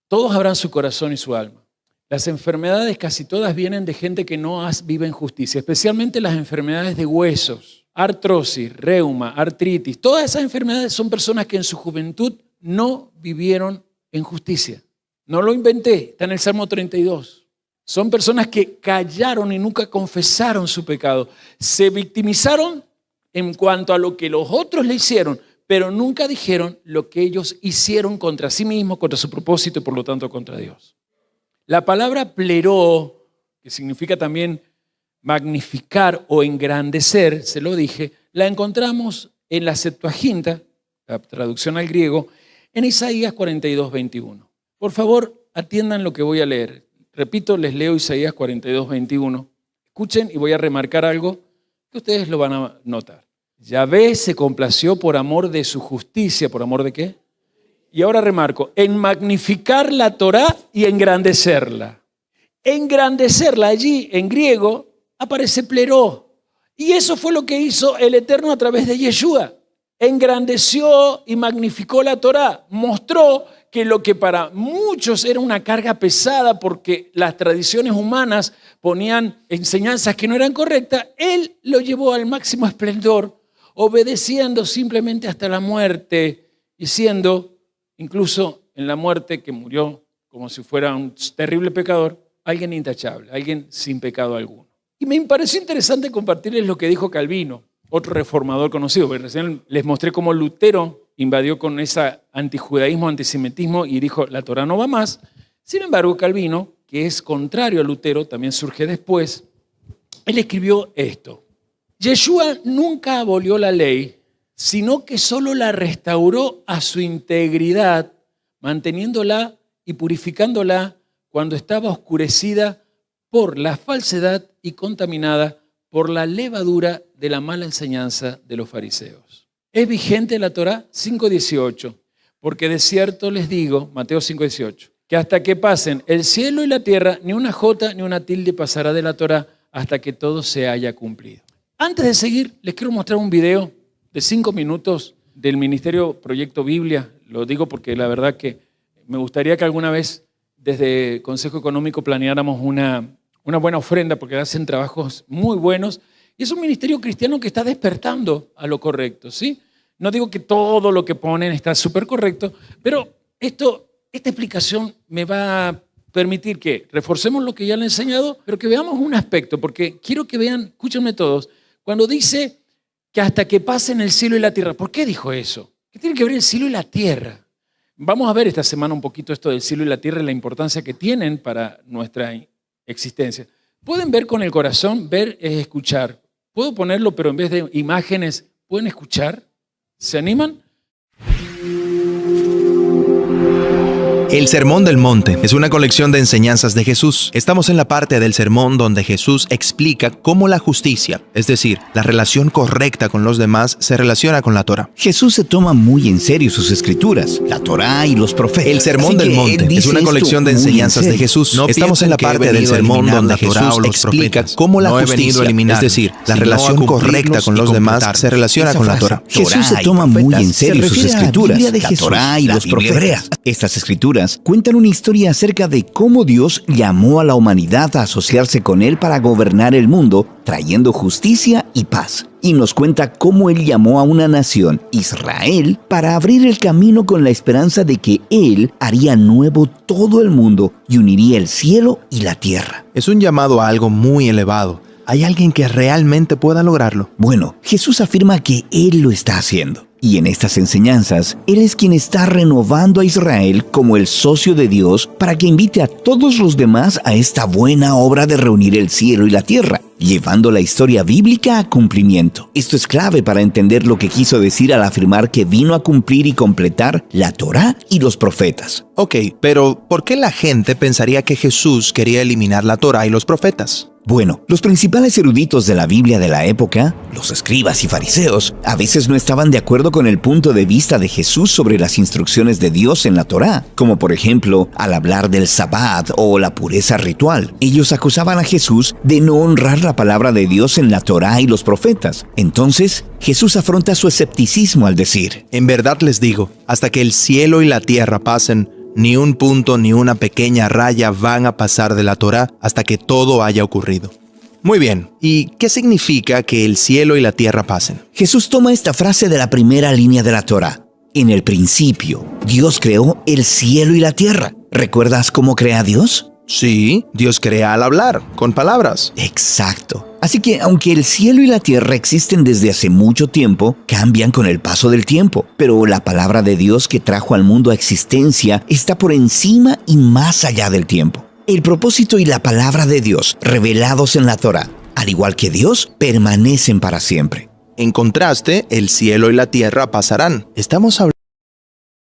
Todos abran su corazón y su alma. Las enfermedades casi todas vienen de gente que no vive en justicia, especialmente las enfermedades de huesos, artrosis, reuma, artritis. Todas esas enfermedades son personas que en su juventud no vivieron en justicia. No lo inventé, está en el Salmo 32. Son personas que callaron y nunca confesaron su pecado. Se victimizaron en cuanto a lo que los otros le hicieron, pero nunca dijeron lo que ellos hicieron contra sí mismos, contra su propósito y por lo tanto contra Dios. La palabra pleró, que significa también magnificar o engrandecer, se lo dije, la encontramos en la Septuaginta, la traducción al griego, en Isaías 42, 21. Por favor, atiendan lo que voy a leer. Repito, les leo Isaías 42, 21. Escuchen y voy a remarcar algo que ustedes lo van a notar. Yahvé se complació por amor de su justicia. ¿Por amor de qué? Y ahora remarco, en magnificar la Torá y engrandecerla. Engrandecerla allí en griego aparece pleró. Y eso fue lo que hizo el Eterno a través de Yeshua. Engrandeció y magnificó la Torá. Mostró que lo que para muchos era una carga pesada porque las tradiciones humanas ponían enseñanzas que no eran correctas, Él lo llevó al máximo esplendor, obedeciendo simplemente hasta la muerte y siendo, incluso en la muerte que murió como si fuera un terrible pecador, alguien intachable, alguien sin pecado alguno. Y me pareció interesante compartirles lo que dijo Calvino, otro reformador conocido, porque recién les mostré cómo Lutero invadió con ese antijudaísmo, antisemitismo y dijo, la Torá no va más. Sin embargo, Calvino, que es contrario a Lutero, también surge después, él escribió esto. Yeshua nunca abolió la ley, sino que solo la restauró a su integridad, manteniéndola y purificándola cuando estaba oscurecida por la falsedad y contaminada por la levadura de la mala enseñanza de los fariseos. ¿Es vigente la Torá? 5:18. Porque de cierto les digo, Mateo 5:18, que hasta que pasen el cielo y la tierra, ni una jota ni una tilde pasará de la Torá hasta que todo se haya cumplido. Antes de seguir, les quiero mostrar un video de 5 minutos del Ministerio Proyecto Biblia. Lo digo porque la verdad que me gustaría que alguna vez desde Consejo Económico planeáramos una buena ofrenda, porque hacen trabajos muy buenos. Y es un ministerio cristiano que está despertando a lo correcto, ¿sí? No digo que todo lo que ponen está súper correcto, pero esta explicación me va a permitir que reforcemos lo que ya le he enseñado, pero que veamos un aspecto, porque quiero que vean, escúchenme todos, cuando dice que hasta que pasen el cielo y la tierra, ¿por qué dijo eso? ¿Qué tiene que ver el cielo y la tierra? Vamos a ver esta semana un poquito esto del cielo y la tierra y la importancia que tienen para nuestra existencia. Pueden ver con el corazón, ver es escuchar. Puedo ponerlo, pero en vez de imágenes, ¿pueden escuchar? ¿Se animan? El Sermón del Monte es una colección de enseñanzas de Jesús. Estamos en la parte del sermón donde Jesús explica cómo la justicia, es decir, la relación correcta con los demás, se relaciona con la Torá. Jesús se toma muy en serio sus escrituras, la Torá y los profetas. El Sermón del Monte es una colección de enseñanzas de Jesús. No Estamos en la parte del sermón donde Jesús explica cómo la justicia, es decir, la relación correcta con los demás, se relaciona con la Torá. Jesús se toma muy en serio sus escrituras, la Torá y los profetas. Estas escrituras cuentan una historia acerca de cómo Dios llamó a la humanidad a asociarse con Él para gobernar el mundo, trayendo justicia y paz. Y nos cuenta cómo Él llamó a una nación, Israel, para abrir el camino con la esperanza de que Él haría nuevo todo el mundo y uniría el cielo y la tierra. Es un llamado a algo muy elevado. ¿Hay alguien que realmente pueda lograrlo? Bueno, Jesús afirma que Él lo está haciendo. Y en estas enseñanzas, Él es quien está renovando a Israel como el socio de Dios para que invite a todos los demás a esta buena obra de reunir el cielo y la tierra, llevando la historia bíblica a cumplimiento. Esto es clave para entender lo que quiso decir al afirmar que vino a cumplir y completar la Torá y los profetas. Ok, pero ¿por qué la gente pensaría que Jesús quería eliminar la Torá y los profetas? Bueno, los principales eruditos de la Biblia de la época, los escribas y fariseos, a veces no estaban de acuerdo con el punto de vista de Jesús sobre las instrucciones de Dios en la Torá, como por ejemplo al hablar del Sabbat o la pureza ritual. Ellos acusaban a Jesús de no honrar la palabra de Dios en la Torá y los profetas. Entonces, Jesús afronta su escepticismo al decir: En verdad les digo, hasta que el cielo y la tierra pasen, ni un punto ni una pequeña raya van a pasar de la Torá hasta que todo haya ocurrido. Muy bien, ¿y qué significa que el cielo y la tierra pasen? Jesús toma esta frase de la primera línea de la Torá. En el principio, Dios creó el cielo y la tierra. ¿Recuerdas cómo crea Dios? Sí, Dios crea al hablar, con palabras. Exacto. Así que aunque el cielo y la tierra existen desde hace mucho tiempo, cambian con el paso del tiempo. Pero la palabra de Dios que trajo al mundo a existencia está por encima y más allá del tiempo. El propósito y la palabra de Dios, revelados en la Torá, al igual que Dios, permanecen para siempre. En contraste, el cielo y la tierra pasarán. Estamos hablando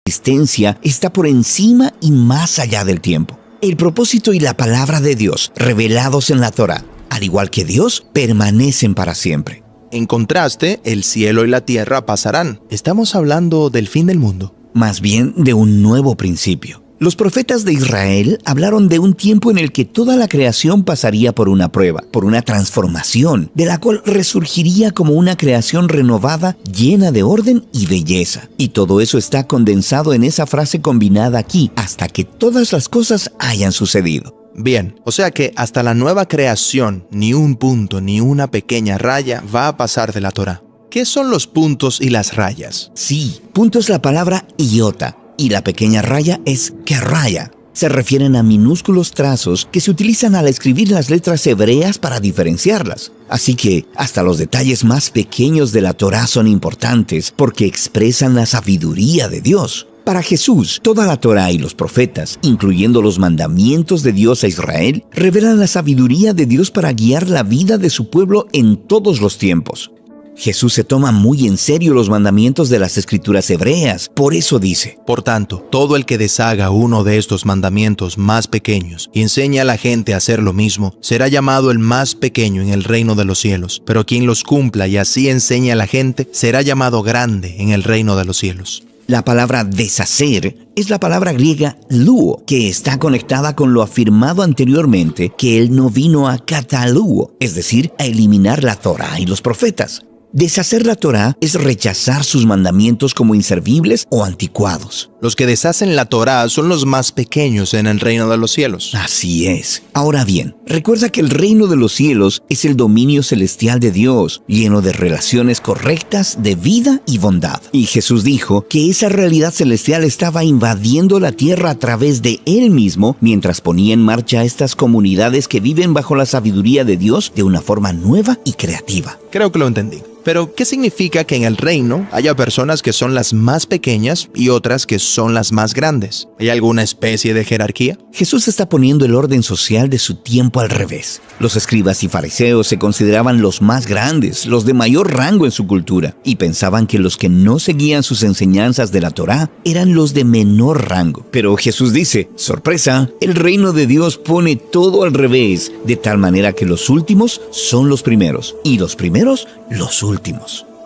La existencia está por encima y más allá del tiempo. El propósito y la palabra de Dios, revelados en la Torá, al igual que Dios, permanecen para siempre. En contraste, el cielo y la tierra pasarán. Estamos hablando del fin del mundo. Más bien de un nuevo principio. Los profetas de Israel hablaron de un tiempo en el que toda la creación pasaría por una prueba, por una transformación, de la cual resurgiría como una creación renovada, llena de orden y belleza. Y todo eso está condensado en esa frase combinada aquí, hasta que todas las cosas hayan sucedido. Bien, o sea que hasta la nueva creación, ni un punto ni una pequeña raya va a pasar de la Torá. ¿Qué son los puntos y las rayas? Sí, punto es la palabra iota, y la pequeña raya es kerraya. Se refieren a minúsculos trazos que se utilizan al escribir las letras hebreas para diferenciarlas. Así que hasta los detalles más pequeños de la Torá son importantes porque expresan la sabiduría de Dios. Para Jesús, toda la Torá y los profetas, incluyendo los mandamientos de Dios a Israel, revelan la sabiduría de Dios para guiar la vida de su pueblo en todos los tiempos. Jesús se toma muy en serio los mandamientos de las escrituras hebreas. Por eso dice: Por tanto, todo el que deshaga uno de estos mandamientos más pequeños y enseña a la gente a hacer lo mismo, será llamado el más pequeño en el reino de los cielos. Pero quien los cumpla y así enseñe a la gente, será llamado grande en el reino de los cielos. La palabra deshacer es la palabra griega luo, que está conectada con lo afirmado anteriormente, que él no vino a cataluo, es decir, a eliminar la Torá y los profetas. Deshacer la Torá es rechazar sus mandamientos como inservibles o anticuados. Los que deshacen la Torá son los más pequeños en el reino de los cielos. Así es. Ahora bien, recuerda que el reino de los cielos es el dominio celestial de Dios, lleno de relaciones correctas de vida y bondad. Y Jesús dijo que esa realidad celestial estaba invadiendo la tierra a través de Él mismo, mientras ponía en marcha estas comunidades que viven bajo la sabiduría de Dios de una forma nueva y creativa. Creo que lo entendí. Pero, ¿qué significa que en el reino haya personas que son las más pequeñas y otras que son las más grandes? ¿Hay alguna especie de jerarquía? Jesús está poniendo el orden social de su tiempo al revés. Los escribas y fariseos se consideraban los más grandes, los de mayor rango en su cultura, y pensaban que los que no seguían sus enseñanzas de la Torá eran los de menor rango. Pero Jesús dice: sorpresa, el reino de Dios pone todo al revés, de tal manera que los últimos son los primeros, y los primeros los últimos.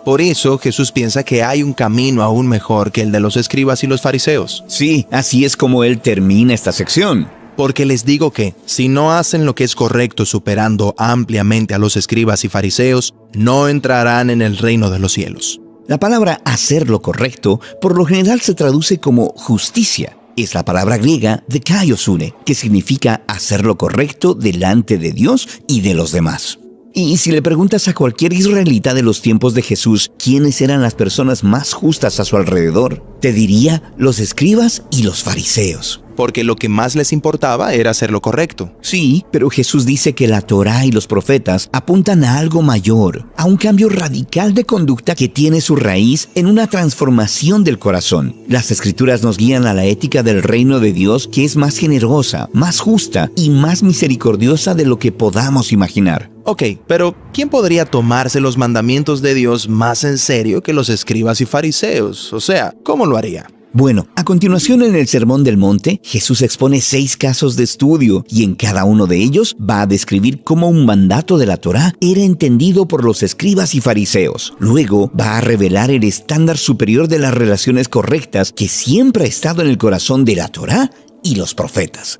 Por eso Jesús piensa que hay un camino aún mejor que el de los escribas y los fariseos. Sí, así es como él termina esta sección. Porque les digo que, si no hacen lo que es correcto superando ampliamente a los escribas y fariseos, no entrarán en el reino de los cielos. La palabra hacer lo correcto por lo general se traduce como justicia. Es la palabra griega dikaiosune, que significa hacer lo correcto delante de Dios y de los demás. Y si le preguntas a cualquier israelita de los tiempos de Jesús quiénes eran las personas más justas a su alrededor, te diría los escribas y los fariseos. Porque lo que más les importaba era hacer lo correcto. Sí, pero Jesús dice que la Torá y los profetas apuntan a algo mayor, a un cambio radical de conducta que tiene su raíz en una transformación del corazón. Las Escrituras nos guían a la ética del reino de Dios, que es más generosa, más justa y más misericordiosa de lo que podamos imaginar. Ok, pero ¿quién podría tomarse los mandamientos de Dios más en serio que los escribas y fariseos? O sea, ¿cómo lo haría? Bueno, a continuación en el Sermón del Monte, Jesús expone 6 casos de estudio y en cada uno de ellos va a describir cómo un mandato de la Torá era entendido por los escribas y fariseos. Luego va a revelar el estándar superior de las relaciones correctas que siempre ha estado en el corazón de la Torá y los profetas.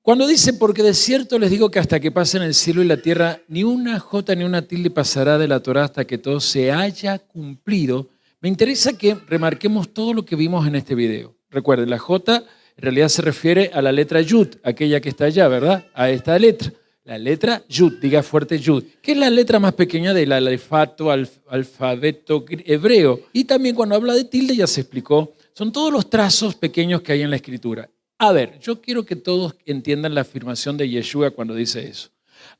Cuando dice, porque de cierto les digo que hasta que pasen el cielo y la tierra, ni una jota ni una tilde pasará de la Torá hasta que todo se haya cumplido, me interesa que remarquemos todo lo que vimos en este video. Recuerden, la J en realidad se refiere a la letra Yud, aquella que está allá, ¿verdad? A esta letra. La letra Yud, diga fuerte Yud, que es la letra más pequeña del alfabeto hebreo. Y también cuando habla de tilde ya se explicó, son todos los trazos pequeños que hay en la escritura. A ver, yo quiero que todos entiendan la afirmación de Yeshua cuando dice eso.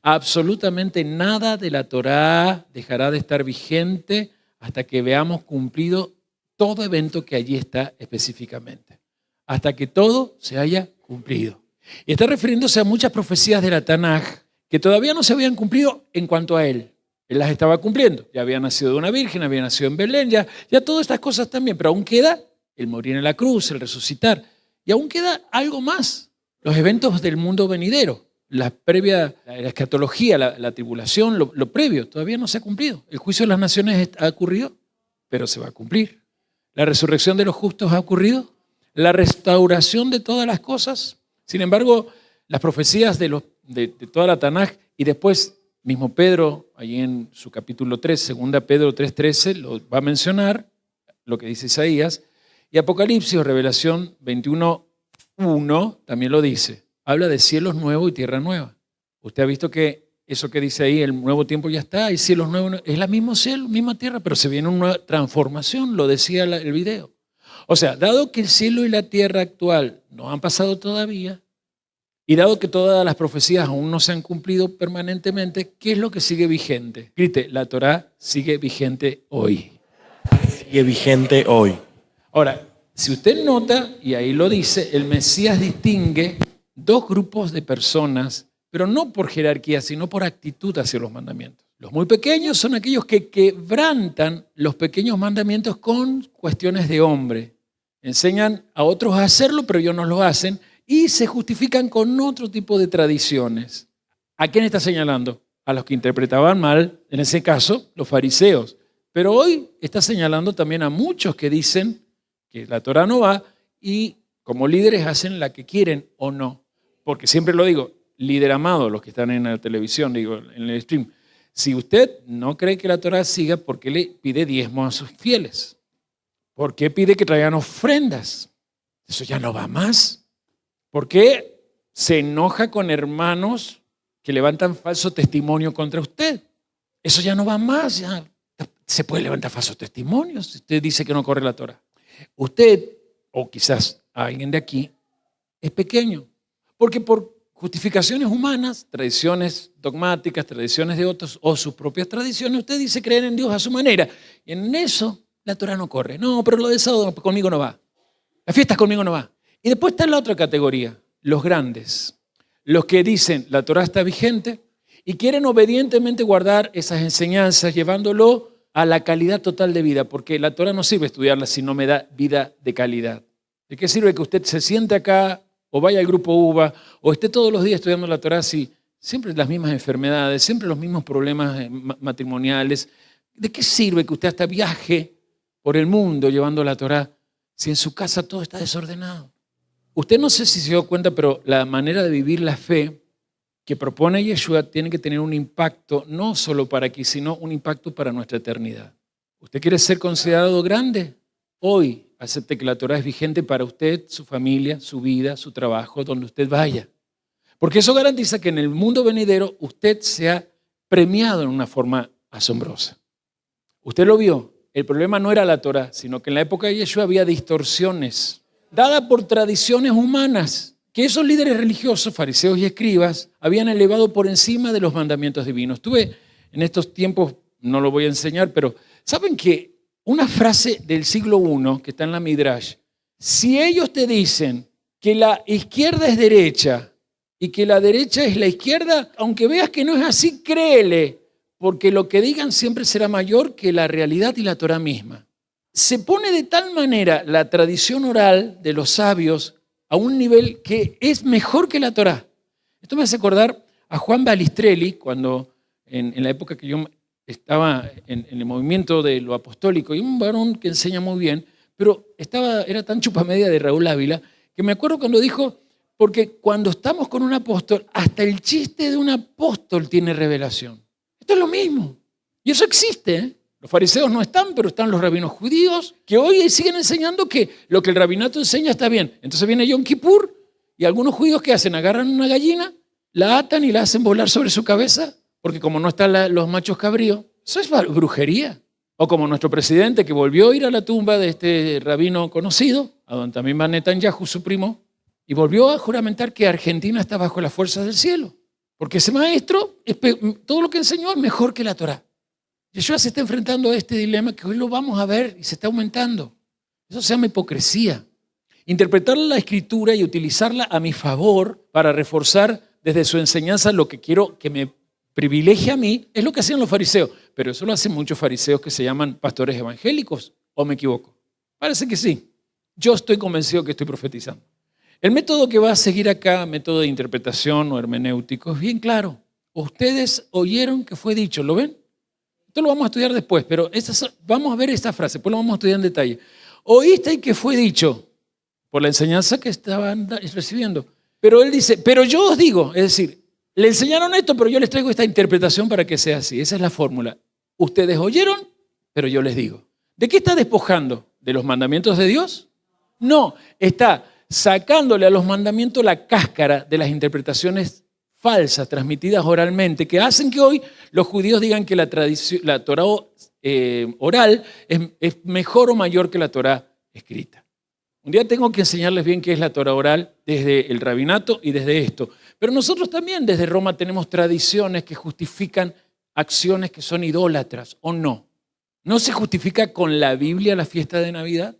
Absolutamente nada de la Torá dejará de estar vigente hasta que veamos cumplido todo evento que allí está específicamente. Hasta que todo se haya cumplido. Y está refiriéndose a muchas profecías de la Tanaj que todavía no se habían cumplido en cuanto a él. Él las estaba cumpliendo. Ya había nacido de una virgen, había nacido en Belén, ya todas estas cosas también. Pero aún queda el morir en la cruz, el resucitar. Y aún queda algo más. Los eventos del mundo venidero. La escatología, la tribulación, lo previo, todavía no se ha cumplido. El juicio de las naciones ha ocurrido, pero se va a cumplir. La resurrección de los justos ha ocurrido. La restauración de todas las cosas. Sin embargo, las profecías de toda la Tanaj, y después mismo Pedro, allí en su capítulo 3, 2 Pedro 3:13, lo va a mencionar, lo que dice Isaías, y Apocalipsis o Revelación 21:1 también lo dice. Habla de cielos nuevos y tierra nueva. Usted ha visto que eso que dice ahí, el nuevo tiempo ya está, hay cielos nuevos, es la mismo cielo, misma tierra, pero se viene una transformación, lo decía el video. O sea, dado que el cielo y la tierra actual no han pasado todavía, y dado que todas las profecías aún no se han cumplido permanentemente, ¿qué es lo que sigue vigente? Grite, la Torá sigue vigente hoy. Sigue vigente hoy. Ahora, si usted nota, y ahí lo dice, el Mesías distingue 2 grupos de personas pero no por jerarquía, sino por actitud hacia los mandamientos. Los muy pequeños son aquellos que quebrantan los pequeños mandamientos con cuestiones de hombre. Enseñan a otros a hacerlo, pero ellos no lo hacen, y se justifican con otro tipo de tradiciones. ¿A quién está señalando? A los que interpretaban mal, en ese caso, los fariseos. Pero hoy está señalando también a muchos que dicen que la Torá no va y como líderes hacen la que quieren o no. Porque siempre lo digo, líder amado, los que están en la televisión, digo, en el stream, si usted no cree que la Torá siga, ¿por qué le pide diezmo a sus fieles? ¿Por qué pide que traigan ofrendas? Eso ya no va más. ¿Por qué se enoja con hermanos que levantan falso testimonio contra usted? Eso ya no va más. Ya se puede levantar falsos testimonios si usted dice que no corre la Torá. Usted, o quizás alguien de aquí, es pequeño. Porque por justificaciones humanas, tradiciones dogmáticas, tradiciones de otros o sus propias tradiciones, usted dice creer en Dios a su manera. Y en eso la Torá no corre. No, pero lo de sábado conmigo no va. Las fiestas conmigo no va. Y después está la otra categoría, los grandes. Los que dicen la Torá está vigente y quieren obedientemente guardar esas enseñanzas llevándolo a la calidad total de vida. Porque la Torá no sirve estudiarla si no me da vida de calidad. ¿De qué sirve que usted se siente acá o vaya al grupo UVA, o esté todos los días estudiando la Torá, si siempre las mismas enfermedades, siempre los mismos problemas matrimoniales? ¿De qué sirve que usted hasta viaje por el mundo llevando la Torá si en su casa todo está desordenado? Usted no sé si se dio cuenta, pero la manera de vivir la fe que propone Yeshua tiene que tener un impacto no solo para aquí, sino un impacto para nuestra eternidad. ¿Usted quiere ser considerado grande? Hoy acepte que la Torá es vigente para usted, su familia, su vida, su trabajo, donde usted vaya. Porque eso garantiza que en el mundo venidero usted sea premiado en una forma asombrosa. Usted lo vio, el problema no era la Torá, sino que en la época de Yeshua había distorsiones dadas por tradiciones humanas que esos líderes religiosos, fariseos y escribas, habían elevado por encima de los mandamientos divinos. Tuve en estos tiempos, no lo voy a enseñar, pero ¿saben qué? Una frase del siglo I que está en la Midrash. Si ellos te dicen que la izquierda es derecha y que la derecha es la izquierda, aunque veas que no es así, créele, porque lo que digan siempre será mayor que la realidad y la Torá misma. Se pone de tal manera la tradición oral de los sabios a un nivel que es mejor que la Torá. Esto me hace acordar a Juan Balistrelli, cuando en la época que yo estaba en el movimiento de lo apostólico, y un varón que enseña muy bien, pero era tan chupamedia de Raúl Ávila, que me acuerdo cuando dijo, porque cuando estamos con un apóstol, hasta el chiste de un apóstol tiene revelación. Esto es lo mismo. Y eso existe, ¿eh? Los fariseos no están, pero están los rabinos judíos, que hoy siguen enseñando que lo que el rabinato enseña está bien. Entonces viene Yom Kippur, y algunos judíos, ¿qué hacen? Agarran una gallina, la atan y la hacen volar sobre su cabeza, porque como no están los machos cabríos, eso es brujería. O como nuestro presidente que volvió a ir a la tumba de este rabino conocido, a donde también va Netanyahu, su primo, y volvió a juramentar que Argentina está bajo las fuerzas del cielo. Porque ese maestro, todo lo que enseñó es mejor que la Torá. Yeshua se está enfrentando a este dilema que hoy lo vamos a ver y se está aumentando. Eso se llama hipocresía. Interpretar la Escritura y utilizarla a mi favor para reforzar desde su enseñanza lo que quiero que me privilegia a mí, es lo que hacían los fariseos. Pero eso lo hacen muchos fariseos que se llaman pastores evangélicos, ¿o me equivoco? Parece que sí. Yo estoy convencido que estoy profetizando. El método que va a seguir acá, método de interpretación o hermenéutico, es bien claro. Ustedes oyeron que fue dicho, ¿lo ven? Esto lo vamos a estudiar después, pero vamos a ver esta frase, después lo vamos a estudiar en detalle. Oíste que fue dicho por la enseñanza que estaban recibiendo. Pero él dice, pero yo os digo, es decir, le enseñaron esto, pero yo les traigo esta interpretación para que sea así. Esa es la fórmula. Ustedes oyeron, pero yo les digo. ¿De qué está despojando? ¿De los mandamientos de Dios? No, está sacándole a los mandamientos la cáscara de las interpretaciones falsas transmitidas oralmente, que hacen que hoy los judíos digan que la Torá oral es mejor o mayor que la Torá escrita. Un día tengo que enseñarles bien qué es la Torá oral desde el rabinato y desde esto. Pero nosotros también desde Roma tenemos tradiciones que justifican acciones que son idólatras, ¿o no? ¿No se justifica con la Biblia la fiesta de Navidad?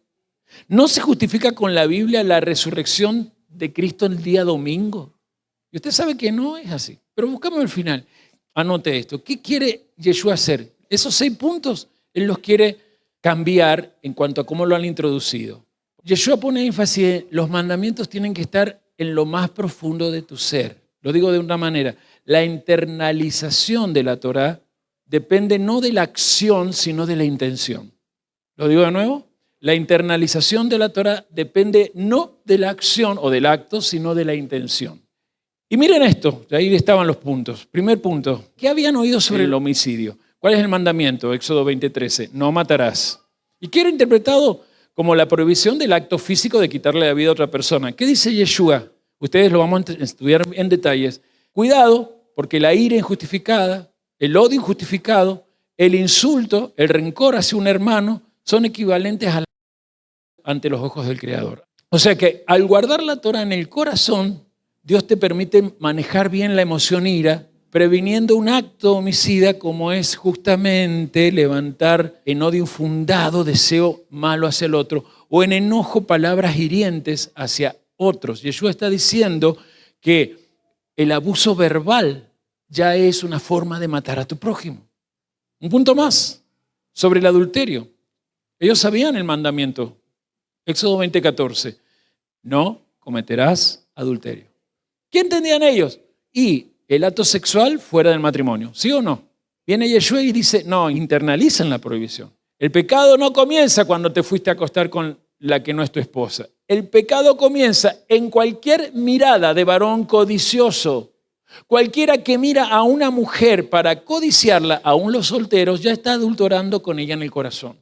¿No se justifica con la Biblia la resurrección de Cristo el día domingo? Y usted sabe que no es así. Pero buscamos el final. Anote esto. ¿Qué quiere Yeshua hacer? Esos 6 puntos, Él los quiere cambiar en cuanto a cómo lo han introducido. Yeshua pone énfasis en los mandamientos tienen que estar en lo más profundo de tu ser. Lo digo de una manera. La internalización de la Torá depende no de la acción, sino de la intención. ¿Lo digo de nuevo? La internalización de la Torá depende no de la acción o del acto, sino de la intención. Y miren esto, ahí estaban los puntos. Primer punto, ¿qué habían oído sobre el homicidio? ¿Cuál es el mandamiento? Éxodo 20:13, no matarás. Y que era interpretado como la prohibición del acto físico de quitarle la vida a otra persona. ¿Qué dice Yeshua? Ustedes lo vamos a estudiar en detalles. Cuidado, porque la ira injustificada, el odio injustificado, el insulto, el rencor hacia un hermano son equivalentes ante los ojos del Creador. O sea que al guardar la Torah en el corazón, Dios te permite manejar bien la emoción ira, previniendo un acto homicida como es justamente levantar en odio infundado deseo malo hacia el otro o en enojo palabras hirientes hacia otros. Yeshua está diciendo que el abuso verbal ya es una forma de matar a tu prójimo. Un punto más sobre el adulterio. Ellos sabían el mandamiento. Éxodo 20:14. No cometerás adulterio. ¿Qué entendían ellos? Y el acto sexual fuera del matrimonio. ¿Sí o no? Viene Yeshua y dice, no, internalizan la prohibición. El pecado no comienza cuando te fuiste a acostar con la que no es tu esposa. El pecado comienza en cualquier mirada de varón codicioso. Cualquiera que mira a una mujer para codiciarla, aún los solteros, ya está adulterando con ella en el corazón.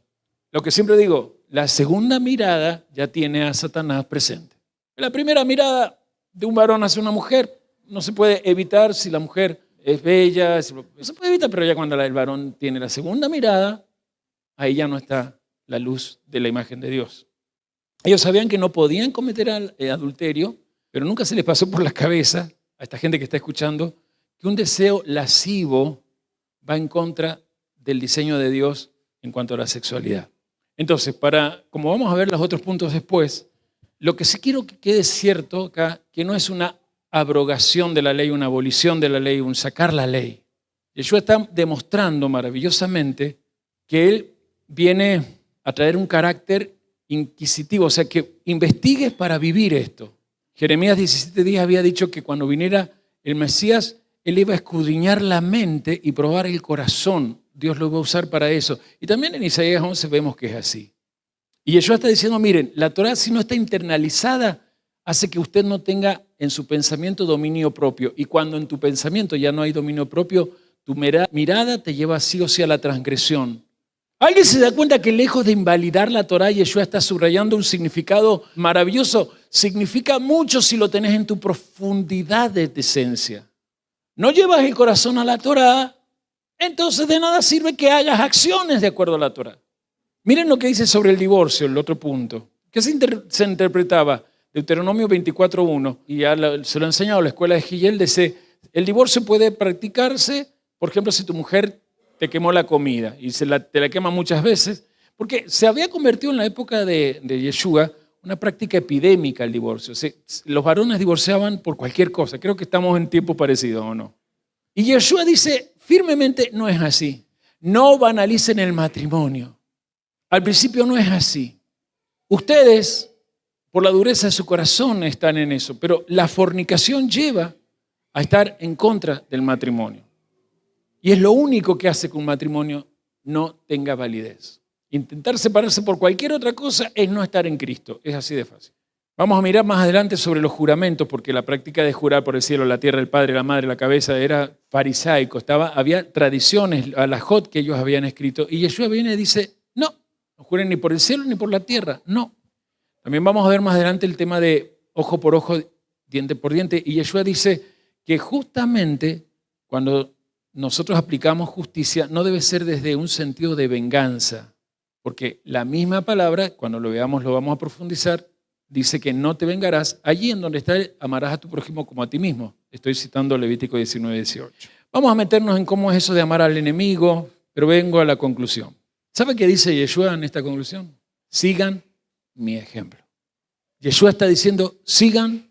Lo que siempre digo, la segunda mirada ya tiene a Satanás presente. La primera mirada de un varón hacia una mujer no se puede evitar si la mujer es bella, no se puede evitar, pero ya cuando el varón tiene la segunda mirada, ahí ya no está la luz de la imagen de Dios. Ellos sabían que no podían cometer adulterio, pero nunca se les pasó por la cabeza a esta gente que está escuchando que un deseo lascivo va en contra del diseño de Dios en cuanto a la sexualidad. Entonces, como vamos a ver los otros puntos después, lo que sí quiero que quede cierto acá, que no es una abrogación de la ley, una abolición de la ley, un sacar la ley. Yeshua está demostrando maravillosamente que Él viene a traer un carácter inquisitivo, o sea, que investigues para vivir esto. Jeremías 17:10 había dicho que cuando viniera el Mesías, Él iba a escudriñar la mente y probar el corazón. Dios lo va a usar para eso. Y también en Isaías 11 vemos que es así. Y Yeshua está diciendo, miren, la Torah si no está internalizada, hace que usted no tenga en su pensamiento dominio propio. Y cuando en tu pensamiento ya no hay dominio propio, tu mirada te lleva sí o sí a la transgresión. ¿Alguien se da cuenta que lejos de invalidar la Torah, Yeshua está subrayando un significado maravilloso? Significa mucho si lo tenés en tu profundidad de esencia. No llevas el corazón a la Torah, entonces de nada sirve que hagas acciones de acuerdo a la Torah. Miren lo que dice sobre el divorcio, el otro punto. ¿Qué se interpretaba? Deuteronomio 24:1, y ya se lo ha enseñado la escuela de Gillel, dice, el divorcio puede practicarse, por ejemplo, si tu mujer te quemó la comida y te la quema muchas veces, porque se había convertido en la época de Yeshua una práctica epidémica el divorcio. Los varones divorciaban por cualquier cosa. Creo que estamos en tiempo parecido, ¿o no? Y Yeshua dice firmemente, no es así. No banalicen el matrimonio. Al principio no es así. Ustedes, por la dureza de su corazón, están en eso, pero la fornicación lleva a estar en contra del matrimonio. Y es lo único que hace que un matrimonio no tenga validez. Intentar separarse por cualquier otra cosa es no estar en Cristo. Es así de fácil. Vamos a mirar más adelante sobre los juramentos, porque la práctica de jurar por el cielo, la tierra, el padre, la madre, la cabeza, era farisaico. Había tradiciones, alajot que ellos habían escrito. Y Yeshua viene y dice, no juren ni por el cielo ni por la tierra. No. También vamos a ver más adelante el tema de ojo por ojo, diente por diente. Y Yeshua dice que justamente cuando nosotros aplicamos justicia, no debe ser desde un sentido de venganza, porque la misma palabra, cuando lo veamos, lo vamos a profundizar, dice que no te vengarás. Allí en donde está, amarás a tu prójimo como a ti mismo. Estoy citando Levítico 19:18. Vamos a meternos en cómo es eso de amar al enemigo, pero vengo a la conclusión. ¿Sabe qué dice Yeshua en esta conclusión? Sigan mi ejemplo. Yeshua está diciendo, sigan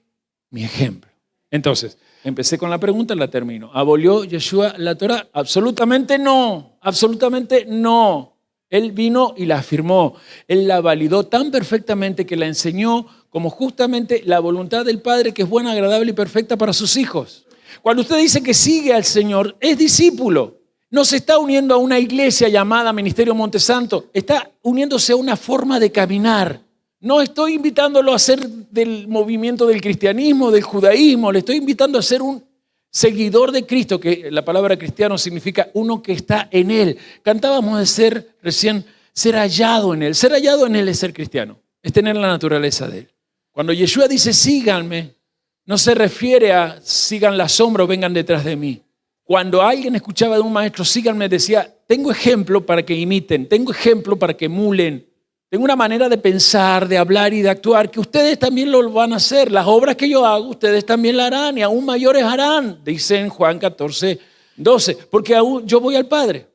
mi ejemplo. Entonces, empecé con la pregunta, la termino. ¿Abolió Yeshua la Torá? Absolutamente no, absolutamente no. Él vino y la afirmó. Él la validó tan perfectamente que la enseñó como justamente la voluntad del Padre, que es buena, agradable y perfecta para sus hijos. Cuando usted dice que sigue al Señor, es discípulo. No se está uniendo a una iglesia llamada Ministerio Montesanto, está uniéndose a una forma de caminar. No estoy invitándolo a ser del movimiento del cristianismo, del judaísmo, le estoy invitando a ser un seguidor de Cristo, que la palabra cristiano significa uno que está en Él. Cantábamos de ser hallado en Él. Ser hallado en Él es ser cristiano, es tener la naturaleza de Él. Cuando Yeshua dice síganme, no se refiere a sigan la sombra o vengan detrás de mí. Cuando alguien escuchaba de un maestro, síganme, decía, tengo ejemplo para que imiten, tengo ejemplo para que emulen. Tengo una manera de pensar, de hablar y de actuar que ustedes también lo van a hacer. Las obras que yo hago, ustedes también la harán y aún mayores harán, dice en Juan 14:12, porque aún yo voy al Padre.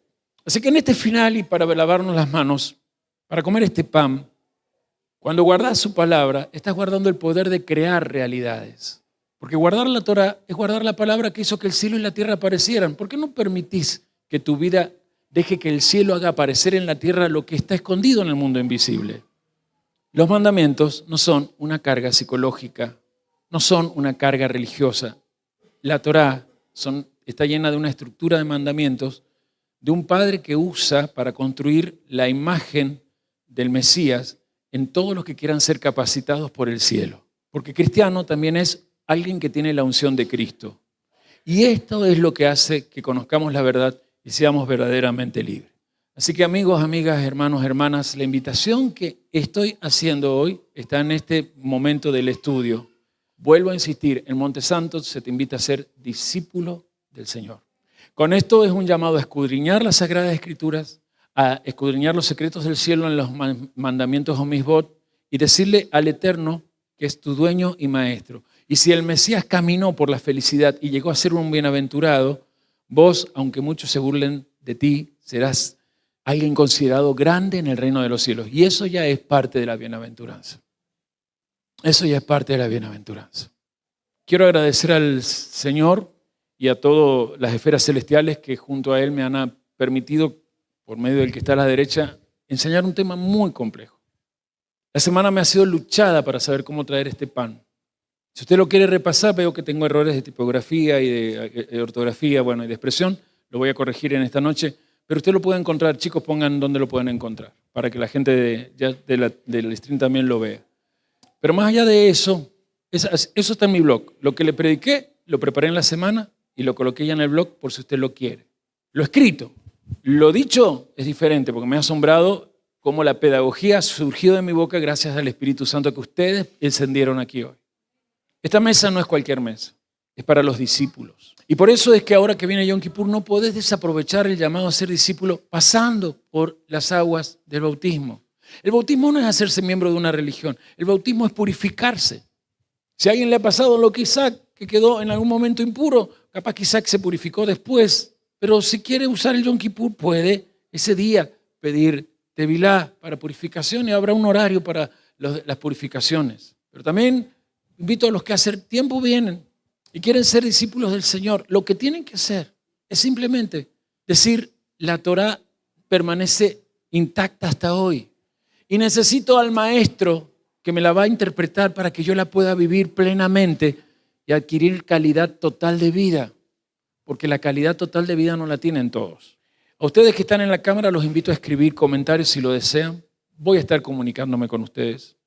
Así que en este final y para lavarnos las manos, para comer este pan, cuando guardas su palabra, estás guardando el poder de crear realidades. Porque guardar la Torah es guardar la palabra que hizo que el cielo y la tierra aparecieran. ¿Por qué no permitís que tu vida deje que el cielo haga aparecer en la tierra lo que está escondido en el mundo invisible? Los mandamientos no son una carga psicológica, no son una carga religiosa. La Torá está llena de una estructura de mandamientos de un padre que usa para construir la imagen del Mesías en todos los que quieran ser capacitados por el cielo. Porque cristiano también es alguien que tiene la unción de Cristo. Y esto es lo que hace que conozcamos la verdad y seamos verdaderamente libres. Así que amigos, amigas, hermanos, hermanas, la invitación que estoy haciendo hoy está en este momento del estudio. Vuelvo a insistir, en Montesanto se te invita a ser discípulo del Señor. Con esto es un llamado a escudriñar las Sagradas Escrituras, a escudriñar los secretos del cielo en los mandamientos o misbot y decirle al Eterno que es tu dueño y maestro. Y si el Mesías caminó por la felicidad y llegó a ser un bienaventurado, vos, aunque muchos se burlen de ti, serás alguien considerado grande en el reino de los cielos. Y eso ya es parte de la bienaventuranza. Eso ya es parte de la bienaventuranza. Quiero agradecer al Señor y a todas las esferas celestiales que junto a Él me han permitido, por medio del que está a la derecha, enseñar un tema muy complejo. La semana me ha sido luchada para saber cómo traer este pan. Si usted lo quiere repasar, veo que tengo errores de tipografía y de ortografía, y de expresión. Lo voy a corregir en esta noche. Pero usted lo puede encontrar. Chicos, pongan dónde lo pueden encontrar para que la gente del stream también lo vea. Pero más allá de eso, eso está en mi blog. Lo que le prediqué, lo preparé en la semana y lo coloqué ya en el blog por si usted lo quiere. Lo escrito, lo dicho es diferente porque me ha asombrado cómo la pedagogía surgió de mi boca gracias al Espíritu Santo que ustedes encendieron aquí hoy. Esta mesa no es cualquier mesa, es para los discípulos. Y por eso es que ahora que viene Yom Kippur no podés desaprovechar el llamado a ser discípulo pasando por las aguas del bautismo. El bautismo no es hacerse miembro de una religión, el bautismo es purificarse. Si a alguien le ha pasado lo que Isaac, que quedó en algún momento impuro, capaz que Isaac se purificó después, pero si quiere usar el Yom Kippur puede ese día pedir tevilá para purificación y habrá un horario para las purificaciones. Pero también invito a los que hace tiempo vienen y quieren ser discípulos del Señor. Lo que tienen que hacer es simplemente decir, la Torá permanece intacta hasta hoy y necesito al maestro que me la va a interpretar para que yo la pueda vivir plenamente y adquirir calidad total de vida, porque la calidad total de vida no la tienen todos. A ustedes que están en la cámara los invito a escribir comentarios si lo desean. Voy a estar comunicándome con ustedes.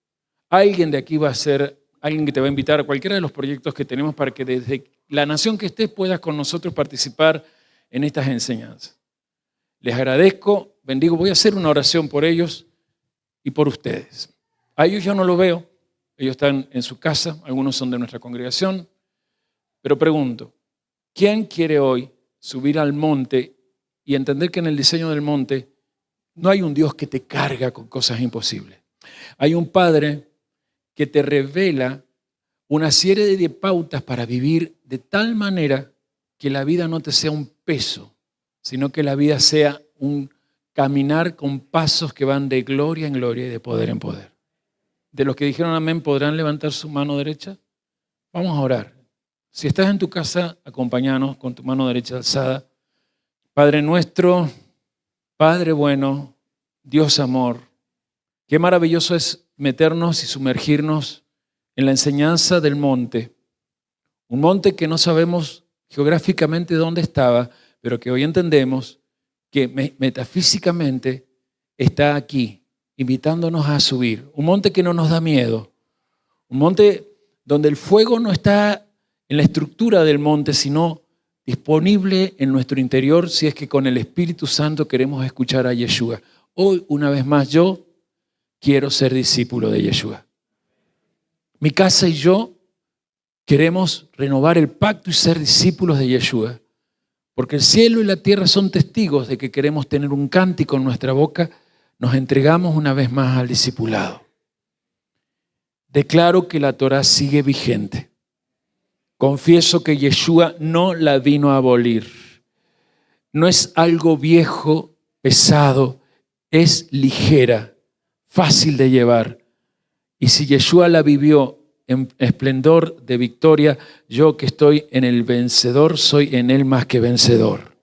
Alguien de aquí va a ser alguien que te va a invitar a cualquiera de los proyectos que tenemos para que desde la nación que estés puedas con nosotros participar en estas enseñanzas. Les agradezco, bendigo, voy a hacer una oración por ellos y por ustedes. A ellos yo no los veo, ellos están en su casa, algunos son de nuestra congregación, pero pregunto, ¿quién quiere hoy subir al monte y entender que en el diseño del monte no hay un Dios que te carga con cosas imposibles? Hay un Padre que te revela una serie de pautas para vivir de tal manera que la vida no te sea un peso, sino que la vida sea un caminar con pasos que van de gloria en gloria y de poder en poder. De los que dijeron amén, ¿podrán levantar su mano derecha? Vamos a orar. Si estás en tu casa, acompáñanos con tu mano derecha alzada. Padre nuestro, Padre bueno, Dios amor, qué maravilloso es meternos y sumergirnos en la enseñanza del monte. Un monte que no sabemos geográficamente dónde estaba, pero que hoy entendemos que metafísicamente está aquí, invitándonos a subir. Un monte que no nos da miedo. Un monte donde el fuego no está en la estructura del monte, sino disponible en nuestro interior si es que con el Espíritu Santo queremos escuchar a Yeshua. Hoy, una vez más, yo quiero ser discípulo de Yeshua. Mi casa y yo queremos renovar el pacto y ser discípulos de Yeshua, porque el cielo y la tierra son testigos de que queremos tener un cántico en nuestra boca. Nos entregamos una vez más al discipulado. Declaro que la Torá sigue vigente. Confieso que Yeshua no la vino a abolir. No es algo viejo, pesado, es ligera, fácil de llevar. Y si Yeshua la vivió en esplendor de victoria, yo que estoy en el vencedor, soy en él más que vencedor.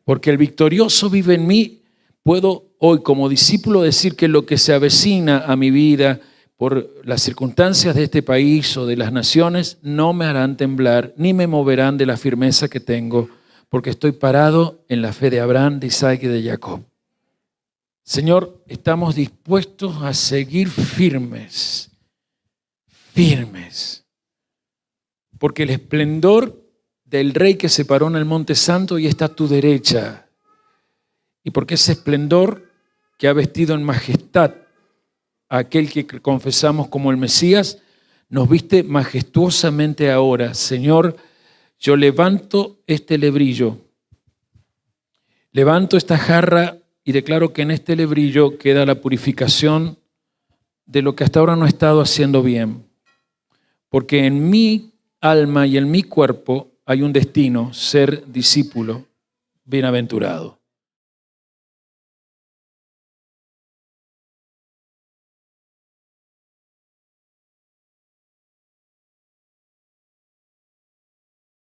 Porque el victorioso vive en mí. Puedo hoy como discípulo decir que lo que se avecina a mi vida por las circunstancias de este país o de las naciones no me harán temblar ni me moverán de la firmeza que tengo, porque estoy parado en la fe de Abraham, de Isaac y de Jacob. Señor, estamos dispuestos a seguir firmes, porque el esplendor del Rey que se paró en el Monte Santo y está a tu derecha, y porque ese esplendor que ha vestido en majestad a aquel que confesamos como el Mesías, nos viste majestuosamente ahora. Señor, yo levanto este lebrillo, levanto esta jarra y declaro que en este lebrillo queda la purificación de lo que hasta ahora no he estado haciendo bien. Porque en mi alma y en mi cuerpo hay un destino, ser discípulo bienaventurado.